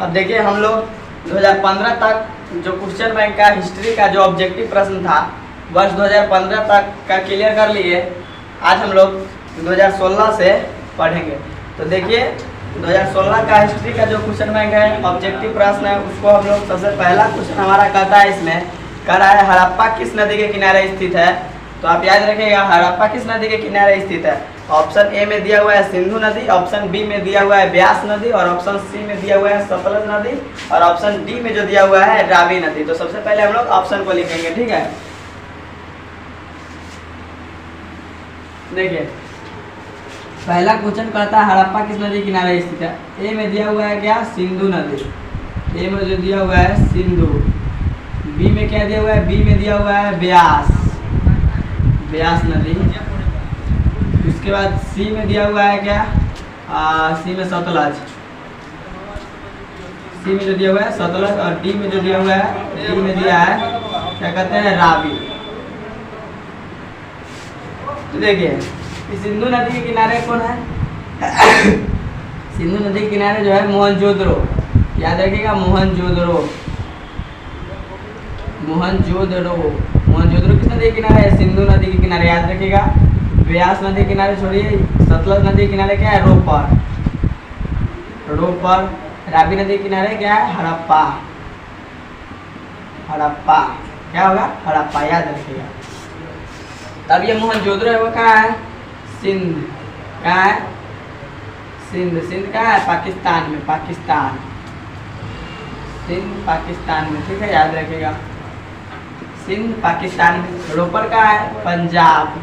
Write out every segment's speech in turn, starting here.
अब देखिए हम लोग 2015 तक जो क्वेश्चन बैंक का हिस्ट्री का जो ऑब्जेक्टिव प्रश्न था वर्ष 2015 तक का क्लियर कर लिए। आज हम लोग 2016 से पढ़ेंगे। तो देखिए 2016 का हिस्ट्री का जो क्वेश्चन बैंक है ऑब्जेक्टिव प्रश्न है, उसको हम लोग सबसे पहला क्वेश्चन हमारा कहता है, इसमें कह रहा है हड़प्पा किस नदी के किनारे स्थित है। तो आप याद रखिएगा हड़प्पा किस नदी के किनारे स्थित है। ऑप्शन ए में दिया हुआ है सिंधु नदी, ऑप्शन बी में दिया हुआ है ब्यास नदी, और ऑप्शन सी में दिया हुआ है सतलज नदी, और ऑप्शन डी में जो दिया हुआ है रावी नदी। तो सबसे पहले हम लोग ऑप्शन को लिखेंगे, ठीक है। देखिए पहला क्वेश्चन कहता है हड़प्पा किस नदी के किनारे स्थित है। ए में दिया हुआ है क्या, सिंधु नदी। ए में जो दिया हुआ है सिंधु। बी में क्या दिया हुआ है, बी में दिया हुआ है ब्यास, ब्यास नदी। उसके बाद सी में दिया हुआ है क्या, सी में सतलज। सी में जो दिया हुआ है सतलज, और डी में जो दिया हुआ है, डी में दिया है क्या कहते हैं, रावी। तो देखिए सिंधु नदी के किनारे कौन है सिंधु नदी के किनारे जो है मोहनजोदड़ो। याद रखिएगा मोहनजोदड़ो। मोहनजोदड़ो, मोहनजोदड़ो किस नदी के किनारे है, सिंधु नदी के किनारे। याद रखिएगा ब्यास नदी के किनारे छोड़िए, सतलज नदी के किनारे क्या है, रोपर। रोपर। रावी नदी के किनारे क्या है, हड़प्पा। हड़प्पा क्या होगा, हड़प्पा। याद रखिएगा। तब ये मोहनजोदड़ो है वो कहाँ है, सिंध। कहाँ है, सिंध। सिंध कहाँ है, पाकिस्तान में। पाकिस्तान, सिंध पाकिस्तान में, ठीक है। याद रखिएगा सिंध पाकिस्तान में। रोपर कहाँ है, पंजाब।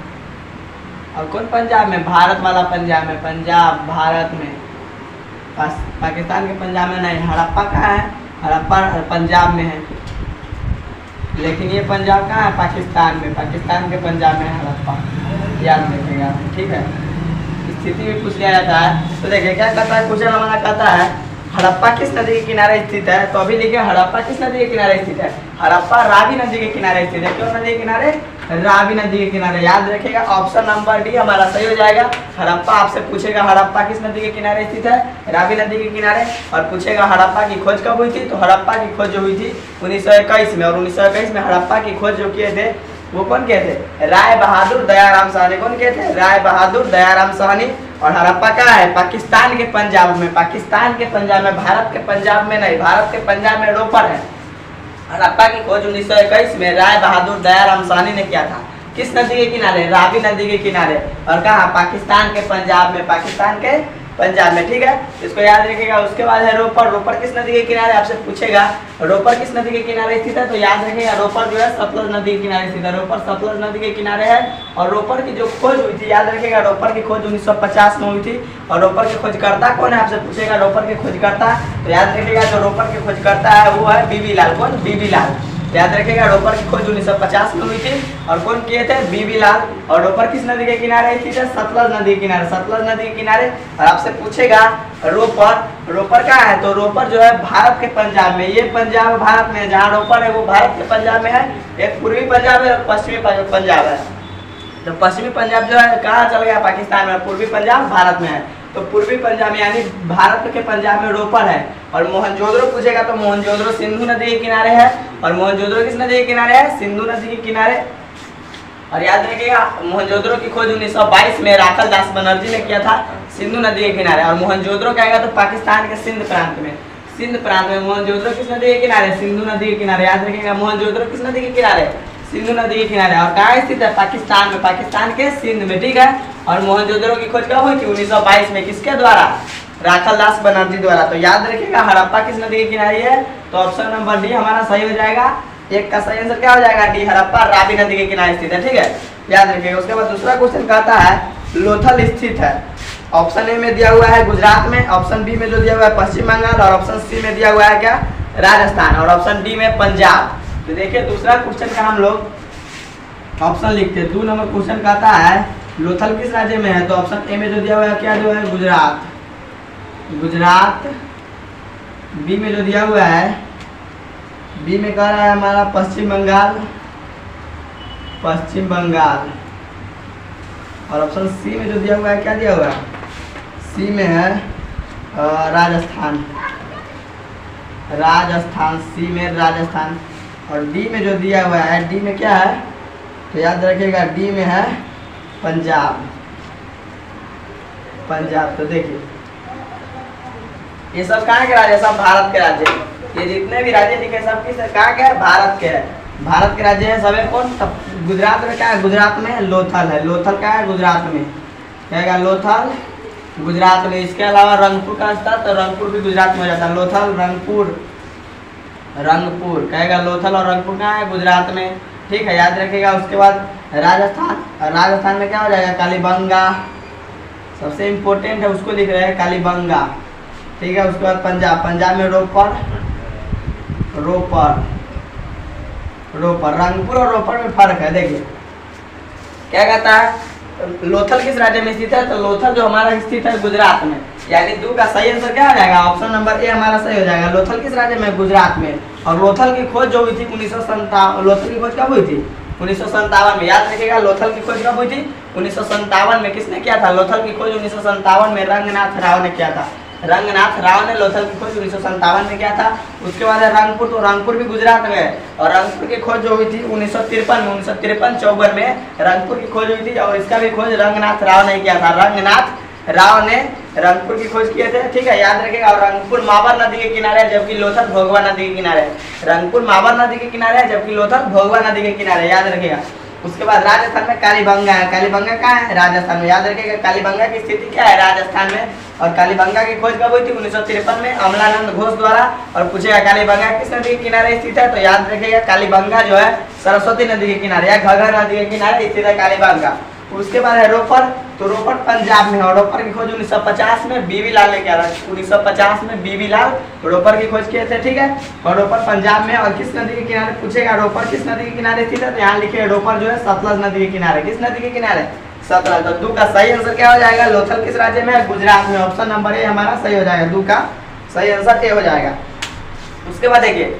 और कौन पंजाब में, भारत वाला पंजाब में। पंजाब भारत में, पाकिस्तान के पंजाब में नहीं। हड़प्पा कहाँ है, हड़प्पा पंजाब में है, लेकिन ये पंजाब कहाँ है, पाकिस्तान में। पाकिस्तान के पंजाब में है हड़प्पा। याद रखिएगा, ठीक है। स्थिति भी पूछ लिया जाता है। तो देखिए क्या कहता है क्वेश्चन हमारा, कहता है हड़प्पा किस नदी के किनारे स्थित है। तो अभी लिखे हड़प्पा किस नदी के किनारे स्थित है, हड़प्पा रावी नदी के किनारे स्थित है। क्यों नदी के किनारे, रावी नदी के किनारे। याद रखिएगा ऑप्शन नंबर डी हमारा सही हो जाएगा। हड़प्पा आपसे पूछेगा हड़प्पा किस नदी के किनारे स्थित है, रावी नदी के किनारे। और पूछेगा हड़प्पा की खोज कब हुई थी। तो हड़प्पा की खोज जो हुई थी 1921 में। और 1921 में हड़प्पा की खोज जो किए थे वो कौन किए थे, राय बहादुर दयाराम साहनी। कौन किए थे, राय बहादुर दयाराम साहनी। और हड़प्पा कहाँ है, पाकिस्तान के पंजाब में। पाकिस्तान के पंजाब में, भारत के पंजाब में नहीं। भारत के पंजाब में रोपर है। हड़प्पा की खोज 1921 में राय बहादुर दयाराम साहनी ने किया था। किस नदी के किनारे, रावी नदी के किनारे। और कहाँ, पाकिस्तान के पंजाब में। पाकिस्तान के पंजाब में, ठीक है। इसको याद रखिएगा। उसके बाद है रोपर। रोपर किस नदी के किनारे आपसे पूछेगा, रोपर किस नदी के किनारे स्थित है। तो याद रखिएगा रोपर जो है सतलज नदी के किनारे स्थित है। रोपर सतलज नदी के किनारे है। और रोपर की जो खोज हुई थी, याद रखिएगा रोपर की खोज 1950 में हुई थी। और रोपर के खोजकर्ता कौन है आपसे पूछेगा, रोपर के खोजकर्ता। तो याद रखिएगा जो रोपर के खोजकर्ता है वो है बीबी लाल। कौन, बीबी लाल। याद रखिएगा रोपर की खोज 1950 में हुई थी। और कौन किए थे, बीबी लाल। और रोपर किस नदी के किनारे स्थित है, सतलज नदी के किनारे। सतलज नदी के किनारे। और आपसे पूछेगा रोपर, रोपर कहाँ है। तो रोपर जो है भारत के पंजाब में। ये पंजाब भारत में है, जहाँ रोपर है वो भारत के पंजाब में है। एक पूर्वी पंजाब है और पश्चिमी पंजाब है। तो पश्चिमी पंजाब जो है कहाँ चल गया, पाकिस्तान में। पूर्वी पंजाब भारत में है। तो पूर्वी पंजाब में यानी भारत के पंजाब में रोपर है। और मोहनजोदड़ो पूछेगा तो मोहनजोदड़ो सिंधु नदी के किनारे है। और मोहनजोदड़ो किस नदी के किनारे है, सिंधु नदी के किनारे। और याद रखिएगा मोहनजोदड़ो की खोज 1922 में राखल दास बनर्जी ने किया था, सिंधु नदी के किनारे। और मोहनजोदड़ो कहेगा तो पाकिस्तान के सिंध प्रांत में। सिंध प्रांत में मोहनजोदड़ो किस नदी के किनारे, सिंधु नदी के किनारे। याद रखिएगा मोहनजोदड़ो किस नदी के किनारे, सिंधु नदी के किनारे। और कहाँ स्थित है, पाकिस्तान में। पाकिस्तान के सिंध में, ठीक है। और मोहनजोदड़ो की खोज कब हुई थी, 1922 में। किसके द्वारा, राखल दास बनर्जी द्वारा। तो याद रखिएगा हड़प्पा किस नदी के किनारे है। तो ऑप्शन नंबर डी हमारा सही हो जाएगा। एक का सही आंसर क्या हो जाएगा, डी, हड़प्पा रावी नदी के किनारे स्थित है, ठीक है। याद रखिएगा। उसके बाद दूसरा क्वेश्चन कहता है लोथल स्थित है। ऑप्शन ए में दिया हुआ है गुजरात में, ऑप्शन बी में जो दिया हुआ है पश्चिम बंगाल, और ऑप्शन सी में दिया हुआ है क्या, राजस्थान, और ऑप्शन डी में पंजाब। तो देखिए दूसरा क्वेश्चन का हम लोग ऑप्शन लिखते हैं। 2 नंबर क्वेश्चन कहता है लोथल किस राज्य में है। तो ऑप्शन ए में जो दिया हुआ है क्या जो है, गुजरात। गुजरात। बी में जो दिया हुआ है, बी में कह रहा है हमारा पश्चिम बंगाल। पश्चिम बंगाल। और ऑप्शन सी में जो दिया हुआ है क्या दिया हुआ है, सी में है राजस्थान। राजस्थान, सी में राजस्थान। और डी में जो दिया हुआ है, डी में क्या है तो याद रखिएगा डी में है पंजाब, पंजाब। तो देखिए ये सब कहाँ के राज्य, सब भारत के राज्य। ये जितने भी राज्य दिखे सब किस कहाँ के है, भारत के है। भारत के राज्य है सब। कौन, गुजरात में क्या है, गुजरात में लोथल है। लोथल क्या है, गुजरात में क्या है, लोथल गुजरात में। इसके अलावा रंगपुर का स्थान, तो रंगपुर भी गुजरात में हो जाता है। लोथल, रंगपुर, रंगपुर कहेगा। लोथल और रंगपुर कहाँ है, गुजरात में। ठीक है, याद रखिएगा। उसके बाद राजस्थान, राजस्थान में क्या हो जाएगा, कालीबंगा, सबसे इम्पोर्टेंट है उसको लिख रहे हैं, कालीबंगा। ठीक है, उसके बाद पंजाब, पंजाब में रोपड़, रोपड़, रोपड़। रंगपुर और रोपड़ में फर्क है। देखिए क्या कहता है, लोथल किस राज्य में स्थित है, तो लोथल जो हमारा स्थित है गुजरात में। यानी दो का सही आंसर क्या हो जाएगा, ऑप्शन नंबर ए हमारा सही हो जाएगा। लोथल किस राज्य में, गुजरात में। और लोथल की खोज जो हुई थी 1957, लोथल की खोज कब हुई थी, 1957 में। याद रखिएगा लोथल की खोज कब हुई थी, 1957 में। किसने किया था, लोथल की खोज 1957 में रंगनाथ राव ने किया था। रंगनाथ राव ने लोथल की खोज 1957 में किया था। उसके बाद है रंगपुर, तो रंगपुर भी गुजरात में है। और रंगपुर की खोज जो हुई थी 1953 में, 1953-54 में रंगपुर की खोज हुई थी। और इसका भी खोज रंगनाथ राव ने किया था। रंगनाथ राव ने रंगपुर की खोज किए थे। ठीक है, याद रखिएगा। और रंगपुर मावर नदी के किनारे है, जबकि लोथल भोगवा नदी के किनारे है। रंगपुर मावर नदी के किनारे है, जबकि लोथल भोगवा नदी के किनारे, याद रखिएगा। उसके बाद राजस्थान में कालीबंगा है। कालीबंगा कहाँ है, राजस्थान में। याद रखिएगा कालीबंगा की स्थिति क्या है, राजस्थान में। और कालीबंगा की खोज कब हुई थी, 1953 में, अमलानंद घोष द्वारा। और पूछेगा कालीबंगा किस नदी के किनारे स्थित है, तो याद रखिएगा कालीबंगा जो है सरस्वती नदी के किनारे या घग्गर नदी के किनारे स्थित है कालीबंगा। उसके बाद है रोपड़, तो रोपड़ पंजाब में है। और रोपड़ की खोज 1950 में बीबी लाल ने किया था। 1950 में बीबी लाल रोपड़ की खोज किए थे। ठीक है, और रोपड़ पंजाब में। और किस नदी के किनारे पूछेगा, रोपड़ किस नदी के किनारे स्थित है, तो यहाँ लिखिए रोपड़ जो है सतलज नदी के किनारे। किस नदी के किनारे, सतलज। तो दो का सही आंसर क्या हो जाएगा, लोथल किस राज्य में है, गुजरात में। ऑप्शन नंबर ए हमारा सही हो जाएगा, दो का सही आंसर ए हो जाएगा। उसके बाद देखिए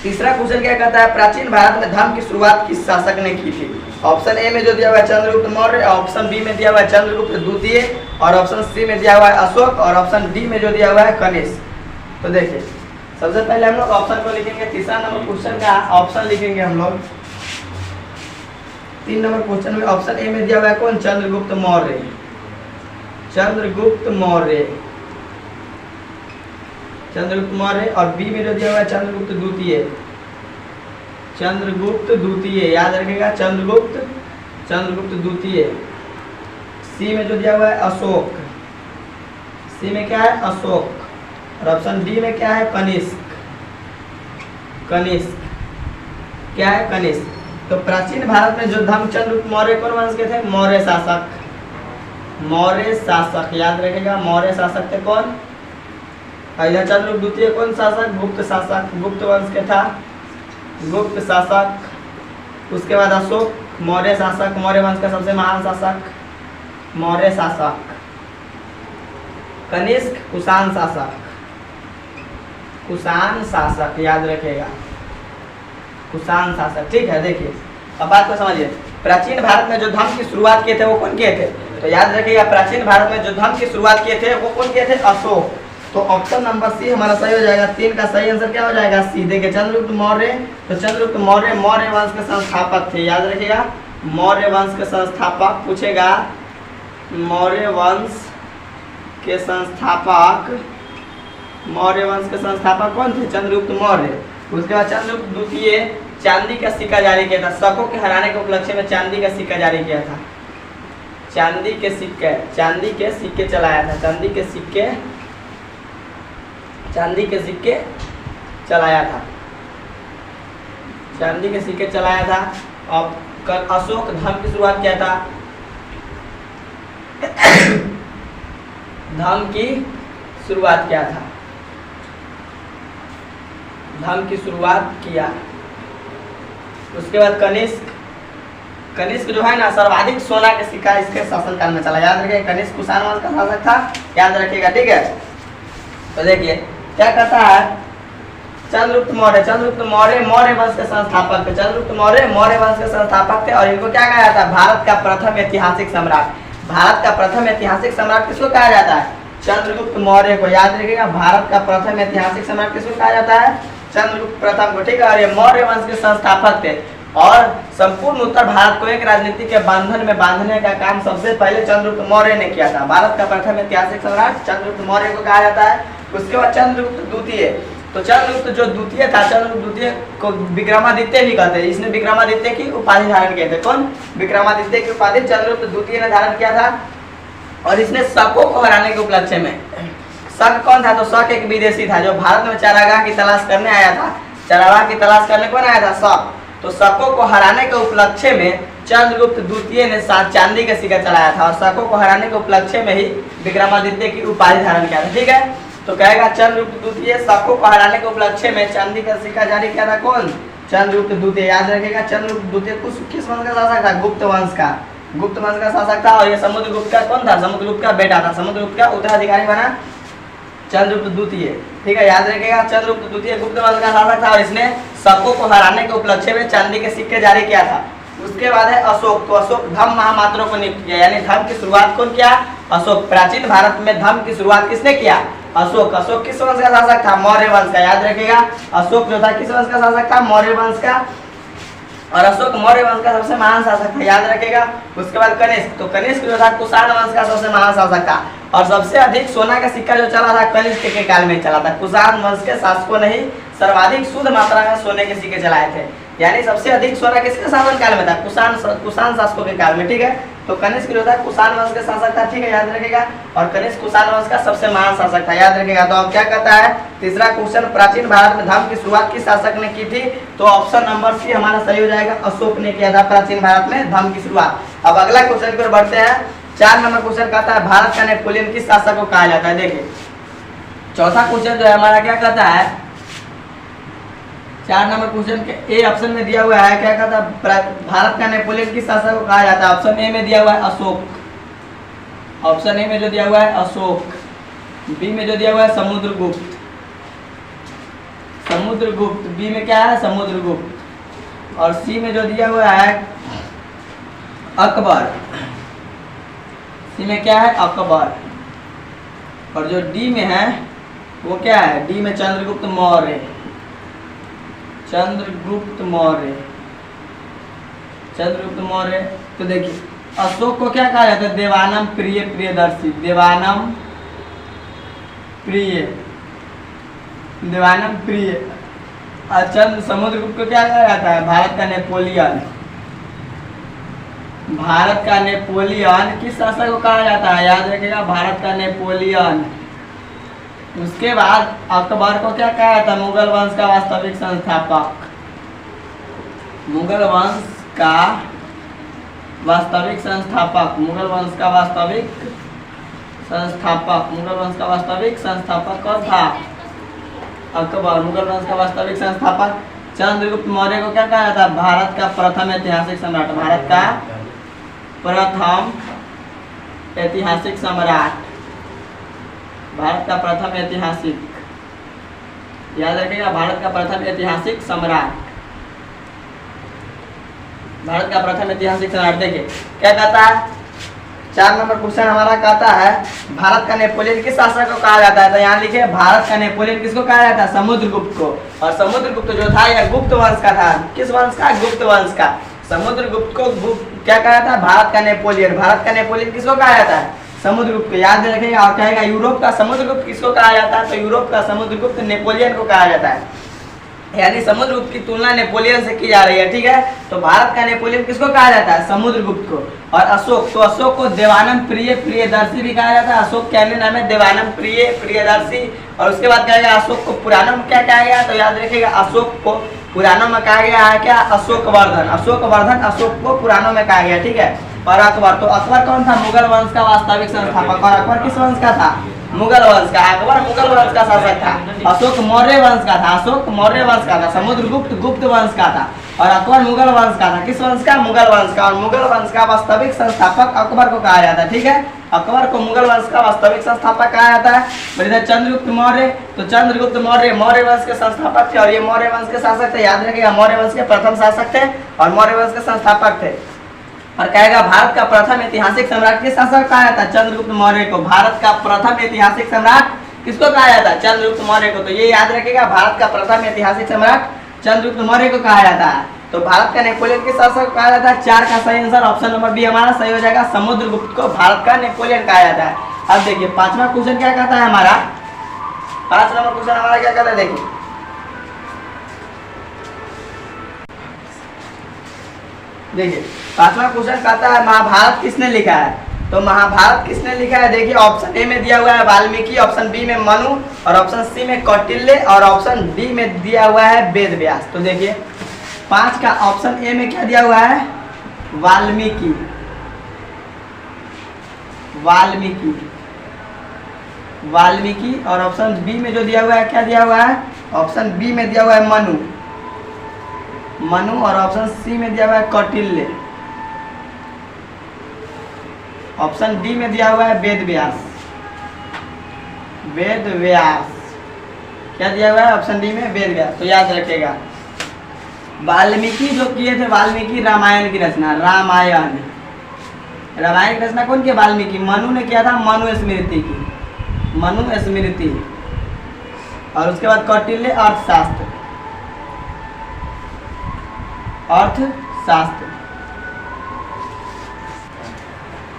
तीसरा क्वेश्चन क्या कहता है, प्राचीन भारत में धर्म की शुरुआत किस शासक ने की थी। ऑप्शन ए में जो दिया हुआ है चंद्रगुप्त मौर्य, ऑप्शन बी में दिया हुआ है चंद्रगुप्त द्वितीय, और ऑप्शन सी में दिया हुआ है अशोक, और ऑप्शन डी में जो दिया हुआ है कनिष्क। तो देखिए सबसे पहले हम लोग ऑप्शन को लिखेंगे। तीसरा नंबर क्वेश्चन का ऑप्शन लिखेंगे हम लोग। 3 नंबर क्वेश्चन में ऑप्शन ए में दिया हुआ है कौन, चंद्रगुप्त मौर्य, चंद्रगुप्त मौर्य, चंद्रगुप्त मौर्य। और बी में जो दिया हुआ है चंद्रगुप्त द्वितीय, चंद्रगुप्त द्वितीय, याद रखिएगा चंद्रगुप्त, चंद्रगुप्त द्वितीय। सी में जो दिया हुआ है अशोक, सी में क्या है अशोक। और ऑप्शन डी में क्या है कनिष्क, कनिष्क क्या है कनिष्क। तो प्राचीन भारत में जो धर्म चंद्रगुप्त मौर्य कौन वंश के थे, मौर्य शासक, मौर्य शासक, याद रखिएगा मौर्य शासक थे कौन। इधर चंद्रगुप्त द्वितीय कौन शासक, गुप्त शासक, गुप्त वंश के था, गुप्त शासक। उसके बाद अशोक मौर्य शासक, मौर्य वंश का सबसे महान शासक, मौर्य शासक। कनिष्क कुषाण शासक, कुषाण शासक, याद रखिएगा कुषाण शासक। ठीक है, देखिए अब बात को समझिए। प्राचीन भारत में जो धर्म की शुरुआत किए थे वो कौन किए थे, तो याद रखिएगा प्राचीन भारत में जो धर्म की शुरुआत किए थे वो कौन किए थे, अशोक। तो ऑप्शन नंबर सी हमारा सही हो जाएगा। 3 का सही आंसर क्या हो जाएगा, सी। देखिए चंद्रगुप्त मौर्य, तो चंद्रगुप्त मौर्य मौर्य वंश के संस्थापक थे, याद रखिएगा मौर्य वंश के संस्थापक। पूछेगा मौर्य वंश के संस्थापक, मौर्य वंश के संस्थापक कौन थे, चंद्रगुप्त मौर्य। उसके बाद चंद्रगुप्त द्वितीय चांदी का सिक्का जारी किया था, शकों के हराने के उपलक्ष्य में चांदी का सिक्का जारी किया था, चांदी के सिक्के, चांदी के सिक्के चलाया था, चांदी के सिक्के, चांदी के सिक्के चलाया था, चांदी के सिक्के चलाया था। और अशोक धर्म की शुरुआत किया था, धर्म की शुरुआत किया था, धर्म की शुरुआत किया। उसके बाद कनिष्क, कनिष्क जो है ना सर्वाधिक सोना के सिक्का इसके शासनकाल में चला, याद रखिए कनिष्क कुषाण वंश का शासक था, याद रखिएगा। ठीक है, तो देखिए क्या कहता है, चंद्रगुप्त मौर्य, चंद्रगुप्त मौर्य मौर्य वंश के संस्थापक थे, चंद्रगुप्त मौर्य मौर्य वंश के संस्थापक थे। और इनको क्या कहा जाता है, भारत का प्रथम ऐतिहासिक सम्राट। भारत का प्रथम ऐतिहासिक सम्राट किसको कहा जाता है, चंद्रगुप्त मौर्य को याद रखिएगा। भारत का प्रथम ऐतिहासिक सम्राट किसको कहा जाता है? चंद्रगुप्त प्रथम को, ठीक है। और ये मौर्य वंश के संस्थापक थे और संपूर्ण उत्तर भारत को एक राजनीति के बंधन में बांधने का काम सबसे पहले चंद्रगुप्त मौर्य ने किया था। भारत का प्रथम ऐतिहासिक सम्राट चंद्रगुप्त मौर्य को कहा जाता है। उसके बाद चंद्रगुप्त द्वितीय, तो चंद्रगुप्त जो द्वितीय था, चंद्रगुप्त द्वितीय को विक्रमादित्य भी कहते हैं। इसने विक्रमादित्य की उपाधि धारण किए थे। कौन? विक्रमादित्य की उपाधि चंद्रगुप्त द्वितीय ने धारण किया था। और इसने शकों को हराने के उपलक्ष्य में, शक कौन था? तो शक एक विदेशी था जो भारत में चारागाह की तलाश करने आया था। चारागाह की तलाश करने कौन आया था? शक। तो शकों को हराने के उपलक्ष्य में चंद्रगुप्त द्वितीय ने 7 चांदी का सिक्का चलाया था और शकों को हराने के उपलक्ष्य में ही विक्रमादित्य की उपाधि धारण किया था, ठीक है। तो कहेगा चंद्रगुप्त द्वितीय शकों को हराने के उपलक्ष्य में चांदी का सिक्का जारी किया था। कौन? चंद्रगुप्त द्वितीय। याद रखिएगा चंद्रगुप्त द्वितीय किस वंश का शासक था? गुप्त वंश का, गुप्त वंश का शासक था। और ये समुद्रगुप्त का कौन था? समुद्रगुप्त का बेटा था। समुद्रगुप्त का उत्तराधिकारी बना चंद्रगुप्त द्वितीय, ठीक है। याद रखिएगा चंद्रगुप्त द्वितीय गुप्त वंश का शासक था और इसने शकों को हराने के उपलक्ष्य में चांदी के सिक्के जारी किया था। उसके बाद है अशोक। तो अशोक धम्म महामात्रों को नियुक्त किया, यानी धर्म की शुरुआत कौन किया? अशोक। प्राचीन भारत में धर्म की शुरुआत किसने किया? अशोक। अशोक किस वंश का शासक था? मौर्य वंश का। याद रखिएगा अशोक जो था किस वंश का शासक था? मौर्य वंश का। और अशोक मौर्य वंश का सबसे महान शासक था, याद रखिएगा। उसके बाद कनिष्क, तो कनिष्क जो था कुषाण वंश का सबसे महान शासक था। और सबसे अधिक सोना का सिक्का जो चला था कनिष्क के काल में चला था। कुषाण वंश के शासकों ने ही सर्वाधिक शुद्ध मात्रा में सोने के सिक्के चलाए थे, यानी सबसे अधिक सोना किसके शासन काल में था? कुषाण शासकों के काल में, ठीक है। तो कनिष्क जो था कुषाण वंश के शासक था, ठीक है, याद रखिएगा। और कनिष्क कुषाण वंश का सबसे महान शासक था, याद रखिएगा। तो अब क्या कहता है? तीसरा क्वेश्चन, प्राचीन भारत में धर्म की शुरुआत किस शासक ने की थी? तो ऑप्शन नंबर सी हमारा सही हो जाएगा, अशोक ने किया था प्राचीन भारत में धर्म की शुरुआत। अब अगला क्वेश्चन की ओर बढ़ते हैं। 4 नंबर क्वेश्चन कहता है भारत का नेपोलियन किस शासक को कहा जाता है? देखिए चौथा क्वेश्चन जो है हमारा क्या कहता है? 4 नंबर क्वेश्चन के ए ऑप्शन में दिया हुआ है, क्या कहता है? भारत का नेपोलियन किस शासक को कहा जाता है? ऑप्शन ए में दिया हुआ है अशोक। ऑप्शन ए में जो दिया हुआ है अशोक। बी में जो दिया हुआ है समुद्रगुप्त। समुद्रगुप्त। बी में क्या है? समुद्रगुप्त। और सी में जो दिया हुआ है अकबर। सी में क्या है? अकबर। और जो डी में है वो क्या है? डी में चंद्रगुप्त मौर्य। चंद्रगुप्त मौर्य। चंद्रगुप्त मौर्य। तो देखिए अशोक को क्या कहा जाता है? देवानम प्रिय प्रियदर्शी। देवानम प्रिय, देवानम प्रिय। चंद्र समुद्रगुप्त को क्या कहा जाता है? भारत का नेपोलियन। भारत का नेपोलियन किस शासक को कहा जाता है? याद रखिएगा भारत का नेपोलियन। उसके बाद अकबर को क्या कहा जाता है? मुगल वंश का वास्तविक संस्थापक। मुगल वंश का वास्तविक संस्थापक। मुगल वंश का वास्तविक संस्थापक। मुगल वंश का वास्तविक संस्थापक कौन था? अकबर। मुगल वंश का वास्तविक संस्थापक। चंद्रगुप्त मौर्य को क्या कहा जाता है? भारत का प्रथम ऐतिहासिक सम्राट। भारत का प्रथम ऐतिहासिक सम्राट। भारत का प्रथम ऐतिहासिक, याद रखिएगा भारत का प्रथम ऐतिहासिक सम्राट। भारत का प्रथम ऐतिहासिक सम्राट। देखिए क्या कहता है? 4 नंबर क्वेश्चन हमारा कहता है भारत का नेपोलियन किस शासक को कहा जाता है? तो यहाँ लिखे भारत का नेपोलियन किसको कहा जाता है? समुद्रगुप्त को। और समुद्रगुप्त जो था यह गुप्त वंश का था। किस वंश का? गुप्त वंश का। समुद्रगुप्त को क्या कहा जाता है? भारत का नेपोलियन। भारत का नेपोलियन किसको कहा जाता है? समुद्रगुप्त को, याद रखेगा। और कहेगा यूरोप का समुद्रगुप्त किसको कहा जाता है? तो यूरोप का समुद्रगुप्त नेपोलियन को कहा जाता है, यानी समुद्रगुप्त की तुलना नेपोलियन से की जा रही है, ठीक है। तो भारत का नेपोलियन किसको कहा जाता है? समुद्रगुप्त को। और अशोक, तो अशोक को देवानम प्रिय प्रियदर्शी भी कहा जाता है। अशोक के अन्य नाम है देवानम प्रिय प्रियदर्शी। और उसके बाद कहेगा अशोक को पुराणों में क्या कहा गया? तो याद रखिएगा अशोक को पुराणों में कहा गया है क्या? अशोक वर्धन। अशोक वर्धन अशोक को पुराणों में कहा गया, ठीक है। और अकबर, तो अकबर कौन था? मुगल वंश का वास्तविक संस्थापक। और अकबर किस वंश का था? मुगल वंश का। अकबर मुगल वंश का शासक था। अशोक मौर्य वंश का था। अशोक मौर्य वंश का था। समुद्रगुप्त गुप्त वंश का था। और अकबर मुगल वंश का था। किस वंश का? मुगल वंश का। और मुगल वंश का वास्तविक संस्थापक अकबर को कहा जाता है, ठीक है। अकबर को मुगल वंश का वास्तविक संस्थापक कहा जाता है। इधर चंद्रगुप्त मौर्य, तो चंद्रगुप्त मौर्य मौर्य वंश के संस्थापक थे और ये मौर्य वंश के शासक थे, याद रखिएगा। मौर्य वंश के प्रथम शासक थे और मौर्य वंश के संस्थापक थे। और कहेगा भारत का प्रथम ऐतिहासिक सम्राट किस शासक कहा जाता है? चंद्रगुप्त मौर्य को। भारत का प्रथम ऐतिहासिक सम्राट किसको कहा जाता है? चंद्रगुप्त मौर्य को। तो ये याद रखेगा, भारत का प्रथम ऐतिहासिक सम्राट चंद्रगुप्त मौर्य को कहा जाता है। तो भारत का नेपोलियन किस शासक कहा जाता है? 4 का सही आंसर ऑप्शन नंबर बी हमारा सही हो जाएगा, समुद्रगुप्त को भारत का नेपोलियन कहा जाता है। अब देखिए 5वां क्वेश्चन क्या कहता है हमारा, 5 नंबर क्वेश्चन हमारा क्या कहता है, देखिए देखिए 5वां क्वेश्चन कहता है महाभारत किसने लिखा है? तो महाभारत किसने लिखा है? देखिए ऑप्शन ए में दिया हुआ है वाल्मीकि, ऑप्शन बी में मनु, और ऑप्शन सी में कौटिल्य, और ऑप्शन डी में दिया हुआ है वेद व्यास। तो देखिए 5 का ऑप्शन ए में क्या दिया हुआ है? वाल्मीकि, वाल्मीकि, वाल्मीकि, और ऑप्शन बी में जो दिया हुआ है क्या दिया हुआ है? ऑप्शन बी में दिया हुआ है मनु, मनु, और ऑप्शन सी में दिया हुआ है कौटिल्य, ऑप्शन डी में दिया हुआ है वेद व्यास, वेद व्यास। क्या दिया हुआ है ऑप्शन डी में? वेद व्यास। तो याद रखेगा वाल्मीकि जो किए थे, वाल्मीकि रामायण की रचना, रामायण, रामायण की रचना कौन किया? वाल्मीकि। मनु ने किया था मनुस्मृति की, मनुस्मृति, और उसके बाद कौटिल्य अर्थशास्त्र, अर्थशास्त्र,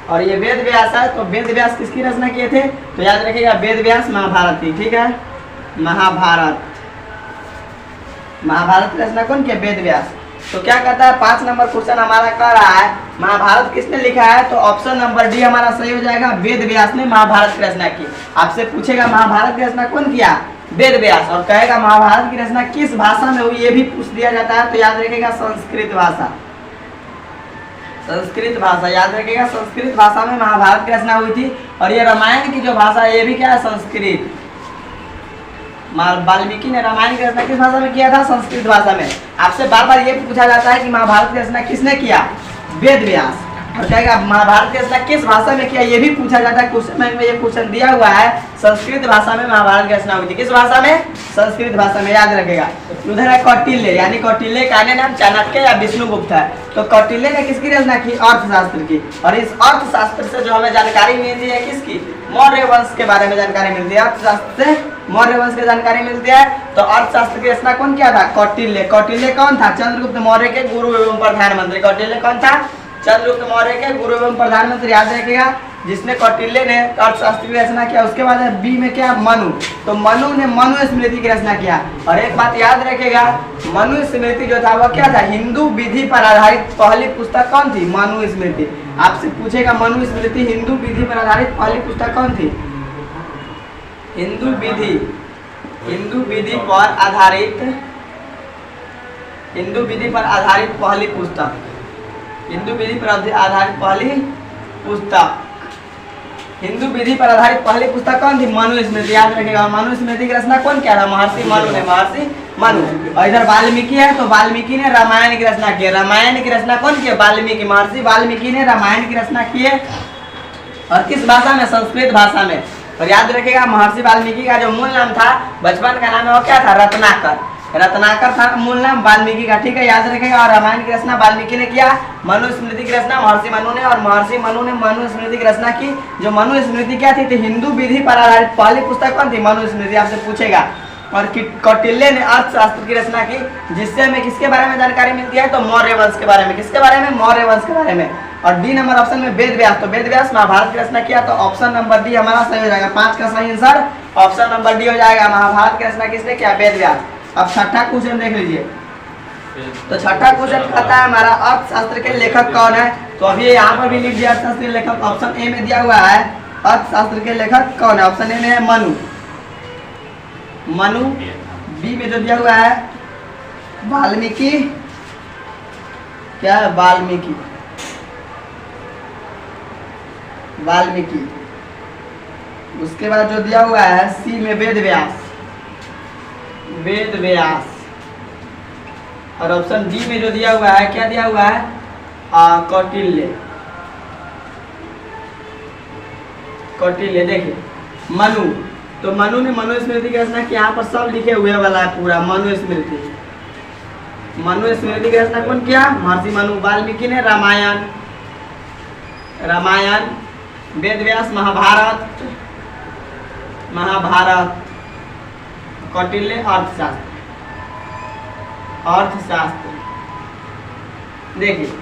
और ये वेद व्यास है। तो वेद व्यास किसकी रचना किए थे? तो याद रखिएगा वेद व्यास महाभारत की, ठीक है, महाभारत, महाभारत की रचना कौन किया? वेद व्यास। तो क्या कहता है 5 नंबर क्वेश्चन हमारा कह रहा है महाभारत किसने लिखा है? तो ऑप्शन नंबर डी हमारा सही हो जाएगा, वेद व्यास ने महाभारत की रचना की। आपसे पूछेगा महाभारत की रचना कौन किया? वेद व्यास। और कहेगा महाभारत की रचना किस भाषा में हुई, ये भी पूछ दिया जाता है। तो याद रखिएगा संस्कृत भाषा, संस्कृत भाषा, याद रखिएगा संस्कृत भाषा में महाभारत की रचना हुई थी। और ये रामायण की जो भाषा है ये भी क्या है? संस्कृत। वाल्मीकि ने रामायण की रचना किस भाषा में किया था? संस्कृत भाषा में। आपसे बार बार ये पूछा जाता है कि महाभारत की रचना किसने किया? वेद व्यास। और कहेगा महाभारत की रचना किस भाषा में किया, ये भी पूछा जाता है। क्वेश्चन में ये क्वेश्चन दिया हुआ है संस्कृत भाषा में महाभारत की रचना हुई थी। किस भाषा में? संस्कृत भाषा में, याद रखेगा। उधर है कौटिल्य, यानी कौटिल्य का अन्य नाम चाणक्य या विष्णुगुप्त है। तो कौटिल्य ने किसकी रचना की? अर्थशास्त्र की। और इस अर्थशास्त्र से जो हमें जानकारी मिलती है किसकी? मौर्य वंश के बारे में जानकारी मिलती है। अर्थशास्त्र से मौर्य वंश की जानकारी मिलती है। तो अर्थशास्त्र की रचना कौन किया था? कौटिल्य। कौटिल्य कौन था? चंद्रगुप्त मौर्य के गुरु एवं प्रधानमंत्री। कौटिल्य कौन था? चंद्रगुप्त मौर्य के गुरु एवं प्रधानमंत्री, याद रखेगा। जिसने कौटिल्य ने अर्थशास्त्र की रचना किया। उसके बाद है बी में क्या? मनु। तो मनु ने मनुस्मृति की रचना किया। और एक बात याद रखेगा, मनुस्मृति जो था वो क्या था? हिंदू विधि पर आधारित पहली पुस्तक कौन थी? मनुस्मृति। आपसे पूछेगा मनुस्मृति हिंदू विधि पर आधारित पहली पुस्तक कौन थी? हिंदू विधि, हिंदू विधि पर आधारित, हिंदू विधि पर आधारित पहली पुस्तक, हिंदू विधि पर आधारित पहली पुस्तक, हिंदू विधि पर आधारित पहली पुस्तक कौन थी? मनुस्मृति। याद रखेगा मनुस्मृति की रचना कौन किया था? महर्षि मनु ने, महर्षि मनु। और इधर वाल्मीकि है, तो वाल्मीकि ने रामायण की रचना की। रामायण की रचना कौन की? वाल्मीकि, महर्षि वाल्मीकि ने रामायण की रचना की है। और किस भाषा में? संस्कृत भाषा में। और याद रखेगा महर्षि वाल्मीकि का जो मूल नाम था, बचपन का नाम है वो क्या था? रत्नाकर। रत्नाकर था मूल नाम वाल्मीकि का, ठीक है, याद रखेगा। और रामायण की रचना वाल्मीकि ने किया। मनुस्मृति की रचना महर्षि मनु ने, और महर्षि मनु ने मनुस्मृति की रचना की। जो मनुस्मृति क्या थी? तो हिंदू विधि पर आधारित पहली पुस्तक कौन थी? मनुस्मृति, आपसे पूछेगा। और कौटिल्य ने अर्थशास्त्र की रचना की, जिससे हमें किसके बारे में जानकारी मिलती है? तो मौर्य वंश के बारे में। किसके बारे में? मौर्य वंश के बारे में। और डी नंबर ऑप्शन में वेद व्यास। तो वेद व्यास महाभारत की रचना किया। तो ऑप्शन नंबर डी हमारा सही हो जाएगा। 5 का सही आंसर ऑप्शन नंबर डी हो जाएगा। महाभारत की रचना किसने किया? वेद व्यास। अब छठा क्वेश्चन देख लीजिए। तो छठा क्वेश्चन कहता है हमारा अर्थशास्त्र के लेखक कौन है? तो अभी यहाँ पर भी लिख दिया अर्थशास्त्र के लेखक, ऑप्शन ए में दिया हुआ है। अर्थशास्त्र के लेखक कौन है? ऑप्शन ए में है मनु, मनु। बी में जो दिया हुआ है वाल्मीकि, क्या है? वाल्मीकि, वाल्मीकि। उसके बाद जो दिया हुआ है सी में वेद व्यास, वेद व्यास। और ऑप्शन डी में जो दिया हुआ है क्या दिया हुआ है? कौटिल्य, कौटिल्य। देखिए मनु, तो मनु ने मनुस्मृति की रचना की। यहाँ पर सब लिखे हुए वाला है पूरा मनुस्मृति। मनुस्मृति की रचना कौन किया? महर्षि मनु। वाल्मीकि ने रामायण, रामायण, वेद व्यास महाभारत, महाभारत, कौटिल्य अर्थशास्त्र, अर्थशास्त्र। देखिए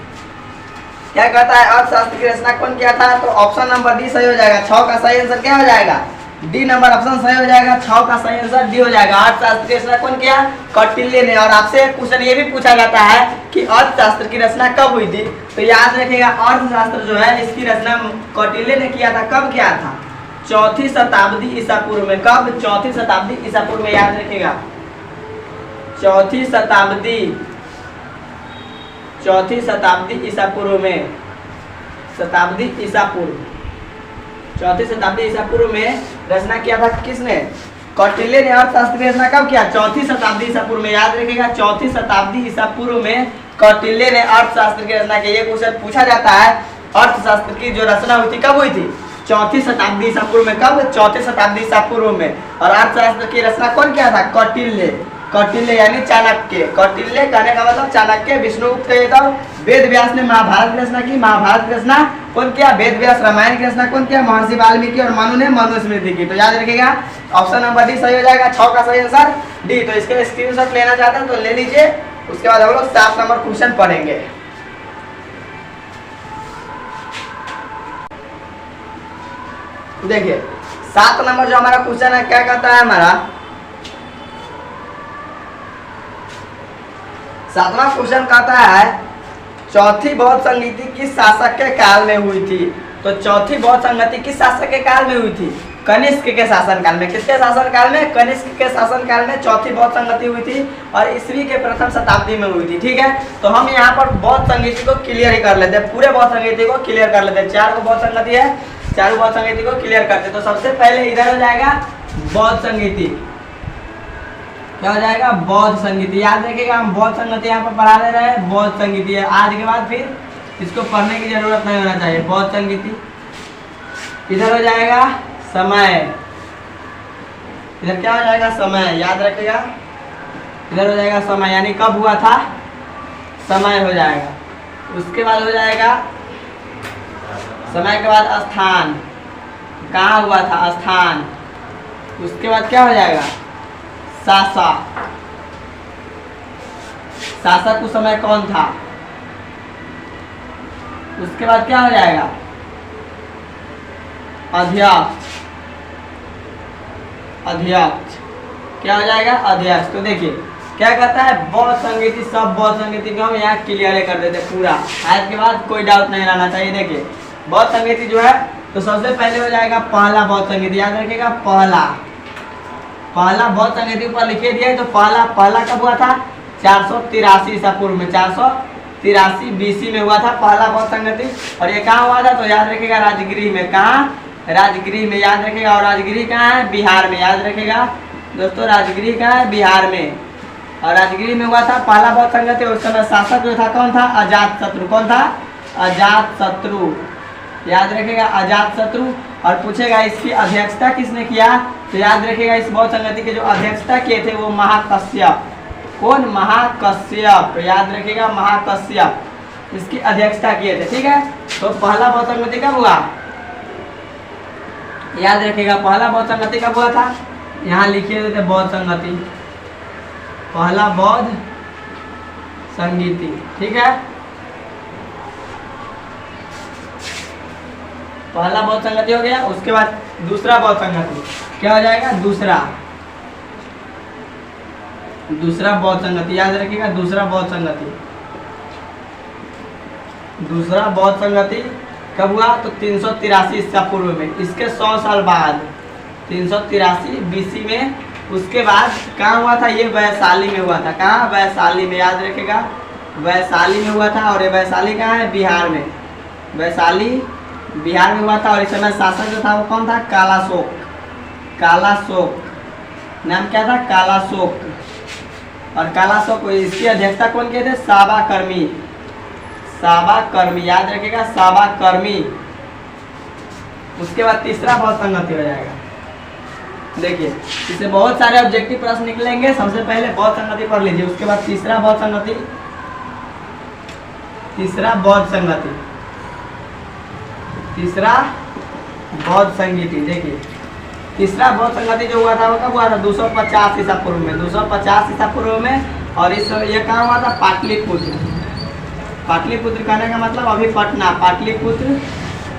क्या कहता है, अर्थशास्त्र की रचना कौन किया था? तो ऑप्शन नंबर डी सही हो जाएगा। 6 का सही आंसर क्या हो जाएगा? डी नंबर ऑप्शन सही हो जाएगा। 6 का सही आंसर डी हो जाएगा। अर्थशास्त्र की रचना कौन किया? कौटिल्य ने। और आपसे क्वेश्चन ये भी पूछा जाता है कि अर्थशास्त्र की रचना कब हुई थी? तो याद रखिएगा अर्थशास्त्र जो है इसकी रचना कौटिल्य ने किया था। कब किया था? 4वीं शताब्दी ईसा पूर्व में। कब? 4वीं शताब्दी ईसा पूर्व में। याद रखिएगा 4वीं शताब्दी, 4वीं शताब्दी ईसा पूर्व में, शताब्दी ईसा पूर्व, 4वीं शताब्दी ईसा पूर्व में रचना किया था किसने? कौटिल्य ने। अर्थशास्त्र की रचना कब किया? 4वीं शताब्दी ईसा पूर्व में। याद रखिएगा 4वीं शताब्दी ईसा पूर्व में कौटिल्य ने अर्थशास्त्र की रचना की। ये क्वेश्चन पूछा जाता है अर्थशास्त्र की जो रचना हुई थी कब हुई थी? 4वीं शताब्दी ईसा पूर्व में। कब? 4वीं शताब्दी ईसा पूर्व में। और अर्थशास्त्र की रचना कौन किया था? कौटिल्य। कौटिल्य यानी चाणक्य। कौटिल्य कहने का मतलब चाणक्य। विष्णुगुप्त ये तो वेद व्यास ने महाभारत की रचना की। महाभारत की रचना कौन किया? वेद व्यास। रामायण की रचना कौन किया? महर्षि वाल्मीकि। और मनु ने मनुस्मृति की। तो याद रखिएगा ऑप्शन नंबर डी सही हो जाएगा। 6 का सही आंसर डी। तो इसके स्क्रीनशॉट लेना चाहते हैं तो ले लीजिए। उसके बाद हम लोग 7 नंबर क्वेश्चन पढ़ेंगे। देखिए 7 नंबर जो हमारा क्वेश्चन है क्या कहता है हमारा? 7वां क्वेश्चन कहता है चौथी बौद्ध संगीति किस शासक के काल में हुई थी? तो चौथी बौद्ध संगति किस शासक के काल में हुई थी? कनिष्क के शासनकाल में। किसके शासनकाल में? कनिष्क के शासनकाल में चौथी बौद्ध संगति हुई थी और ईस्वी के प्रथम शताब्दी में हुई थी। ठीक है, तो हम यहाँ पर बौद्ध संगीति को क्लियर ही कर लेते हैं। पूरे बौद्ध संगीति को क्लियर कर लेते हैं। 4 बौद्ध संगति है, 4 बौद्ध संगीति को क्लियर करते। तो सबसे पहले इधर हो जाएगा बौद्ध संगीति। क्या हो जाएगा? बौद्ध संगीति। याद रखिएगा हम बौद्ध संगीति यहाँ पर पढ़ा रहे हैं। बौद्ध संगीति है। आज के बाद फिर इसको पढ़ने की जरूरत नहीं होना चाहिए। बौद्ध संगीति। इधर हो जाएगा समय। इधर क्या हो जाएगा? समय। याद रखिएगा इधर हो जाएगा समय, यानी कब हुआ था? समय हो जाएगा। उसके बाद हो जाएगा समय के बाद स्थान। कहाँ हुआ था? स्थान। उसके बाद क्या हो जाएगा? शासक। शासक उस समय कौन था? उसके बाद क्या हो जाएगा? अध्यक्ष। अध्यक्ष क्या हो जाएगा? अध्यक्ष। तो देखिए क्या कहता है बौद्ध संगीति, सब बौद्ध संगीति को हम यहाँ क्लियर कर देते पूरा। आज के बाद कोई डाउट नहीं रहना चाहिए। देखिए बौद्ध संगीति जो है तो सबसे पहले हो जाएगा पहला बौद्ध संगीति। याद रखिएगा पहला बौद्ध संगीति ऊपर लिखे दिया है। तो पहला कब हुआ था? 483 ईसा पूर्व में। 483 बीसी में हुआ था पहला बौद्ध संगीति। और ये कहाँ हुआ था? तो याद रखिएगा राजगृह में। कहाँ? राजगृह में। याद रखिएगा। और राजगृह कहाँ है? बिहार में। याद रखिएगा दोस्तों राजगृह कहाँ है? बिहार में। और राजगृह में हुआ था पहला बौद्ध संगीति। उस समय शासक जो था कौन था? अजातशत्रु। कौन था? अजातशत्रु। याद रखिएगा अजातशत्रु। और पूछेगा इसकी अध्यक्षता किसने किया? तो याद रखिएगा इस बौद्ध संगति के जो अध्यक्षता किए थे वो महाकश्यप। कौन? महाकश्यप। याद रखिएगा महाकश्यप इसकी अध्यक्षता किए थे। ठीक है, तो पहला बौद्ध संगति कब हुआ? याद रखिएगा पहला बौद्ध संगति कब हुआ था? यहाँ लिखे हुए थे बौद्ध संगति, पहला बौद्ध संगीति। ठीक है, पहला बौद्ध संगति हो गया। उसके बाद दूसरा बौद्ध संगति क्या हो जाएगा? दूसरा बौद्ध संगति। याद रखिएगा दूसरा बौद्ध संगति। दूसरा बौद्ध संगति कब हुआ? तो 383 ईसा पूर्व में। इसके 100 साल बाद 383 बीसी में। उसके बाद कहाँ हुआ था? ये वैशाली में हुआ था। कहाँ? वैशाली में। याद रखिएगा वैशाली में हुआ था। और ये वैशाली कहाँ है? बिहार में। वैशाली बिहार में हुआ था। और इस समय शासक जो था वो कौन था? कालाशोक। कालाशोक नाम क्या था? कालाशोक। और कालाशोक इसकी अध्यक्षता कौन किए थे? साबाकर्मी। साबाकर्मी। याद रखिएगा साबाकर्मी। उसके बाद तीसरा बौद्ध संगति हो जाएगा। देखिए इससे बहुत सारे ऑब्जेक्टिव प्रश्न निकलेंगे। सबसे पहले बौद्ध संगति पढ़ लीजिए। उसके बाद तीसरा बौद्ध संगति। तीसरा बौद्ध संगति तीसरा बौद्ध संगीति। देखिए तीसरा बौद्ध संगति जो हुआ था वो कब हुआ था? 250 ईसा पूर्व में, 250 ईसा पूर्व में। और इस ये कहाँ हुआ था? पाटलिपुत्र। पाटलिपुत्र कहने का मतलब अभी पटना, पाटलिपुत्र।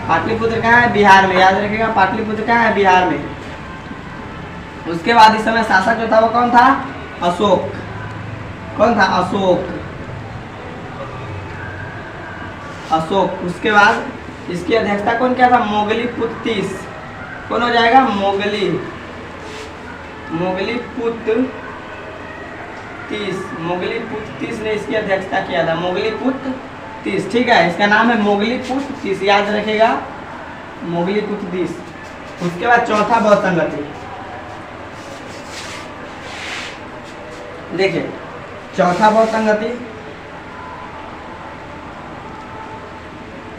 पाटलिपुत्र कहाँ है? बिहार में, याद रखिएगा पाटलिपुत्र कहाँ है? बिहार में। उसके बाद इस समय शासक जो था वो कौन था? अशोक। कौन था? अशोक। अशोक। उसके बाद इसकी अध्यक्षता कौन किया था? मोगलीपुत्र तीस। कौन हो जाएगा? मोगलीपुत्र तीस। मोगलीपुत्र तीस ने इसकी अध्यक्षता किया था। मोगलीपुत्र तीस, ठीक है, इसका नाम है मोगलीपुत्र तीस, याद रखेगा मोगलीपुत्र तीस। उसके बाद चौथा बौद्ध संगति। देखिए चौथा बौद्ध संगति,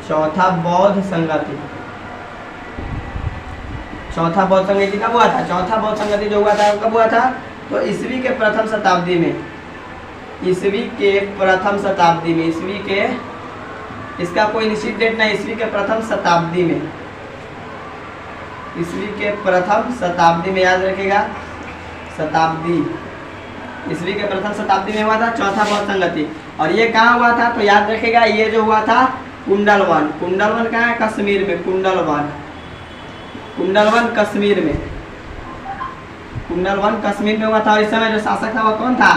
चौथा बौद्ध संगति, चौथा बौद्ध संगति कब हुआ था? चौथा बौद्ध संगति जो हुआ था कब हुआ था? तो ईस्वी के प्रथम शताब्दी में, ईस्वी के प्रथम शताब्दी में, ईस्वी के, इसका कोई निश्चित डेट नहीं, ईस्वी के प्रथम शताब्दी में, ईस्वी के प्रथम शताब्दी में, याद रखेगा शताब्दी, ईस्वी के प्रथम शताब्दी में हुआ था चौथा बौद्ध संगति। और ये कहाँ हुआ था? तो याद रखेगा ये जो हुआ था कुंडलवन। कुंडलवन कहाँ है? कश्मीर में, कुंडलवन। कुंडलवन कश्मीर में, कुंडलवन कश्मीर में हुआ था। और इस समय जो शासक था वो कौन था?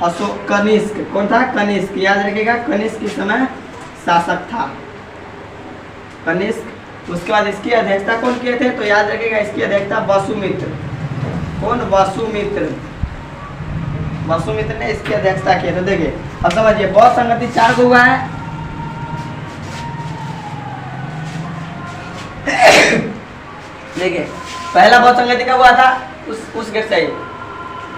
अशोक, कनिष्क। कौन था? कनिष्क, याद रखिएगा कनिष्क इस समय शासक था, कनिष्क। उसके बाद इसकी अध्यक्षता कौन किए थे? तो याद रखिएगा इसकी अध्यक्षता वसुमित्र। कौन? वसुमित्र। वसुमित्र ने इसकी अध्यक्षता की। तो देखिए अब समझिए बौद्ध संगति 4 को हुआ है। देखिए पहला बौद्ध संगति कब हुआ था? उस गेट से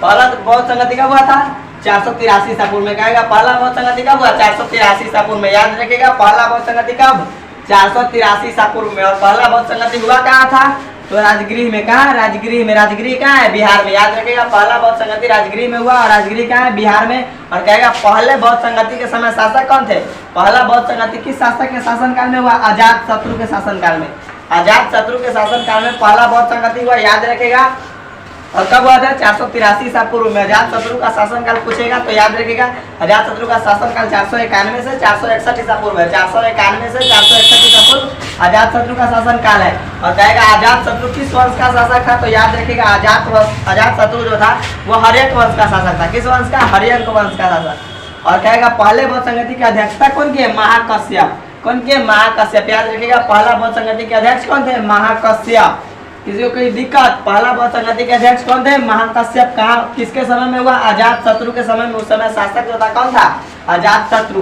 पहला बौद्ध संगति कब हुआ था? 483 ईसा पूर्व में। कहेगा पहला बौद्ध संगति कब हुआ? 483 ईसा पूर्व में, याद रखिएगा पहला बौद्ध संगति कब? 483 ईसा पूर्व में। और पहला बौद्ध संगति हुआ कहाँ था? तो राजगृह में। कहाँ? राजगृह में। राजगृह कहाँ है? बिहार में, याद रखिएगा पहला बौद्ध संगति राजगृह में हुआ। और राजगृह कहाँ है? बिहार में। और कहेगा पहले बौद्ध संगति के समय शासक कौन थे? पहला बौद्ध संगति किस शासक के शासनकाल में हुआ? अजात शत्रु के शासनकाल में। अजात शत्रु के शासनकाल में पहला बौद्ध संगति हुआ, याद रखेगा। और कब हुआ था? 483 ईसा पूर्व में। अजात शत्रु का शासनकाल पूछेगा तो याद रखेगा अजात शत्रु का शासनकाल 491 से 461 ईसा पूर्व है। 491 से 461 ईसा पूर्व अजात शत्रु का शासनकाल है। और कहेगा अजात शत्रु किस वंश का शासक था? तो याद रखेगा अजात शत्रु जो था वो हर्यक वंश का शासक था। किस वंश का? हर्यक वंश का शासक। और कहेगा पहले बौद्ध संगति की अध्यक्षता कौन की है? महाकश्यप। कौन के? महाकश्यप। याद रखिएगा पहला बौद्ध संगति के अध्यक्ष कौन थे? महाकश्यप। किसी को कोई दिक्कत? पहला बौद्ध संगति के अध्यक्ष कौन थे? महाकश्यप। कहाँ किसके समय में हुआ? अजात शत्रु के समय में। उस समय शासक जो था कौन था? अजात शत्रु।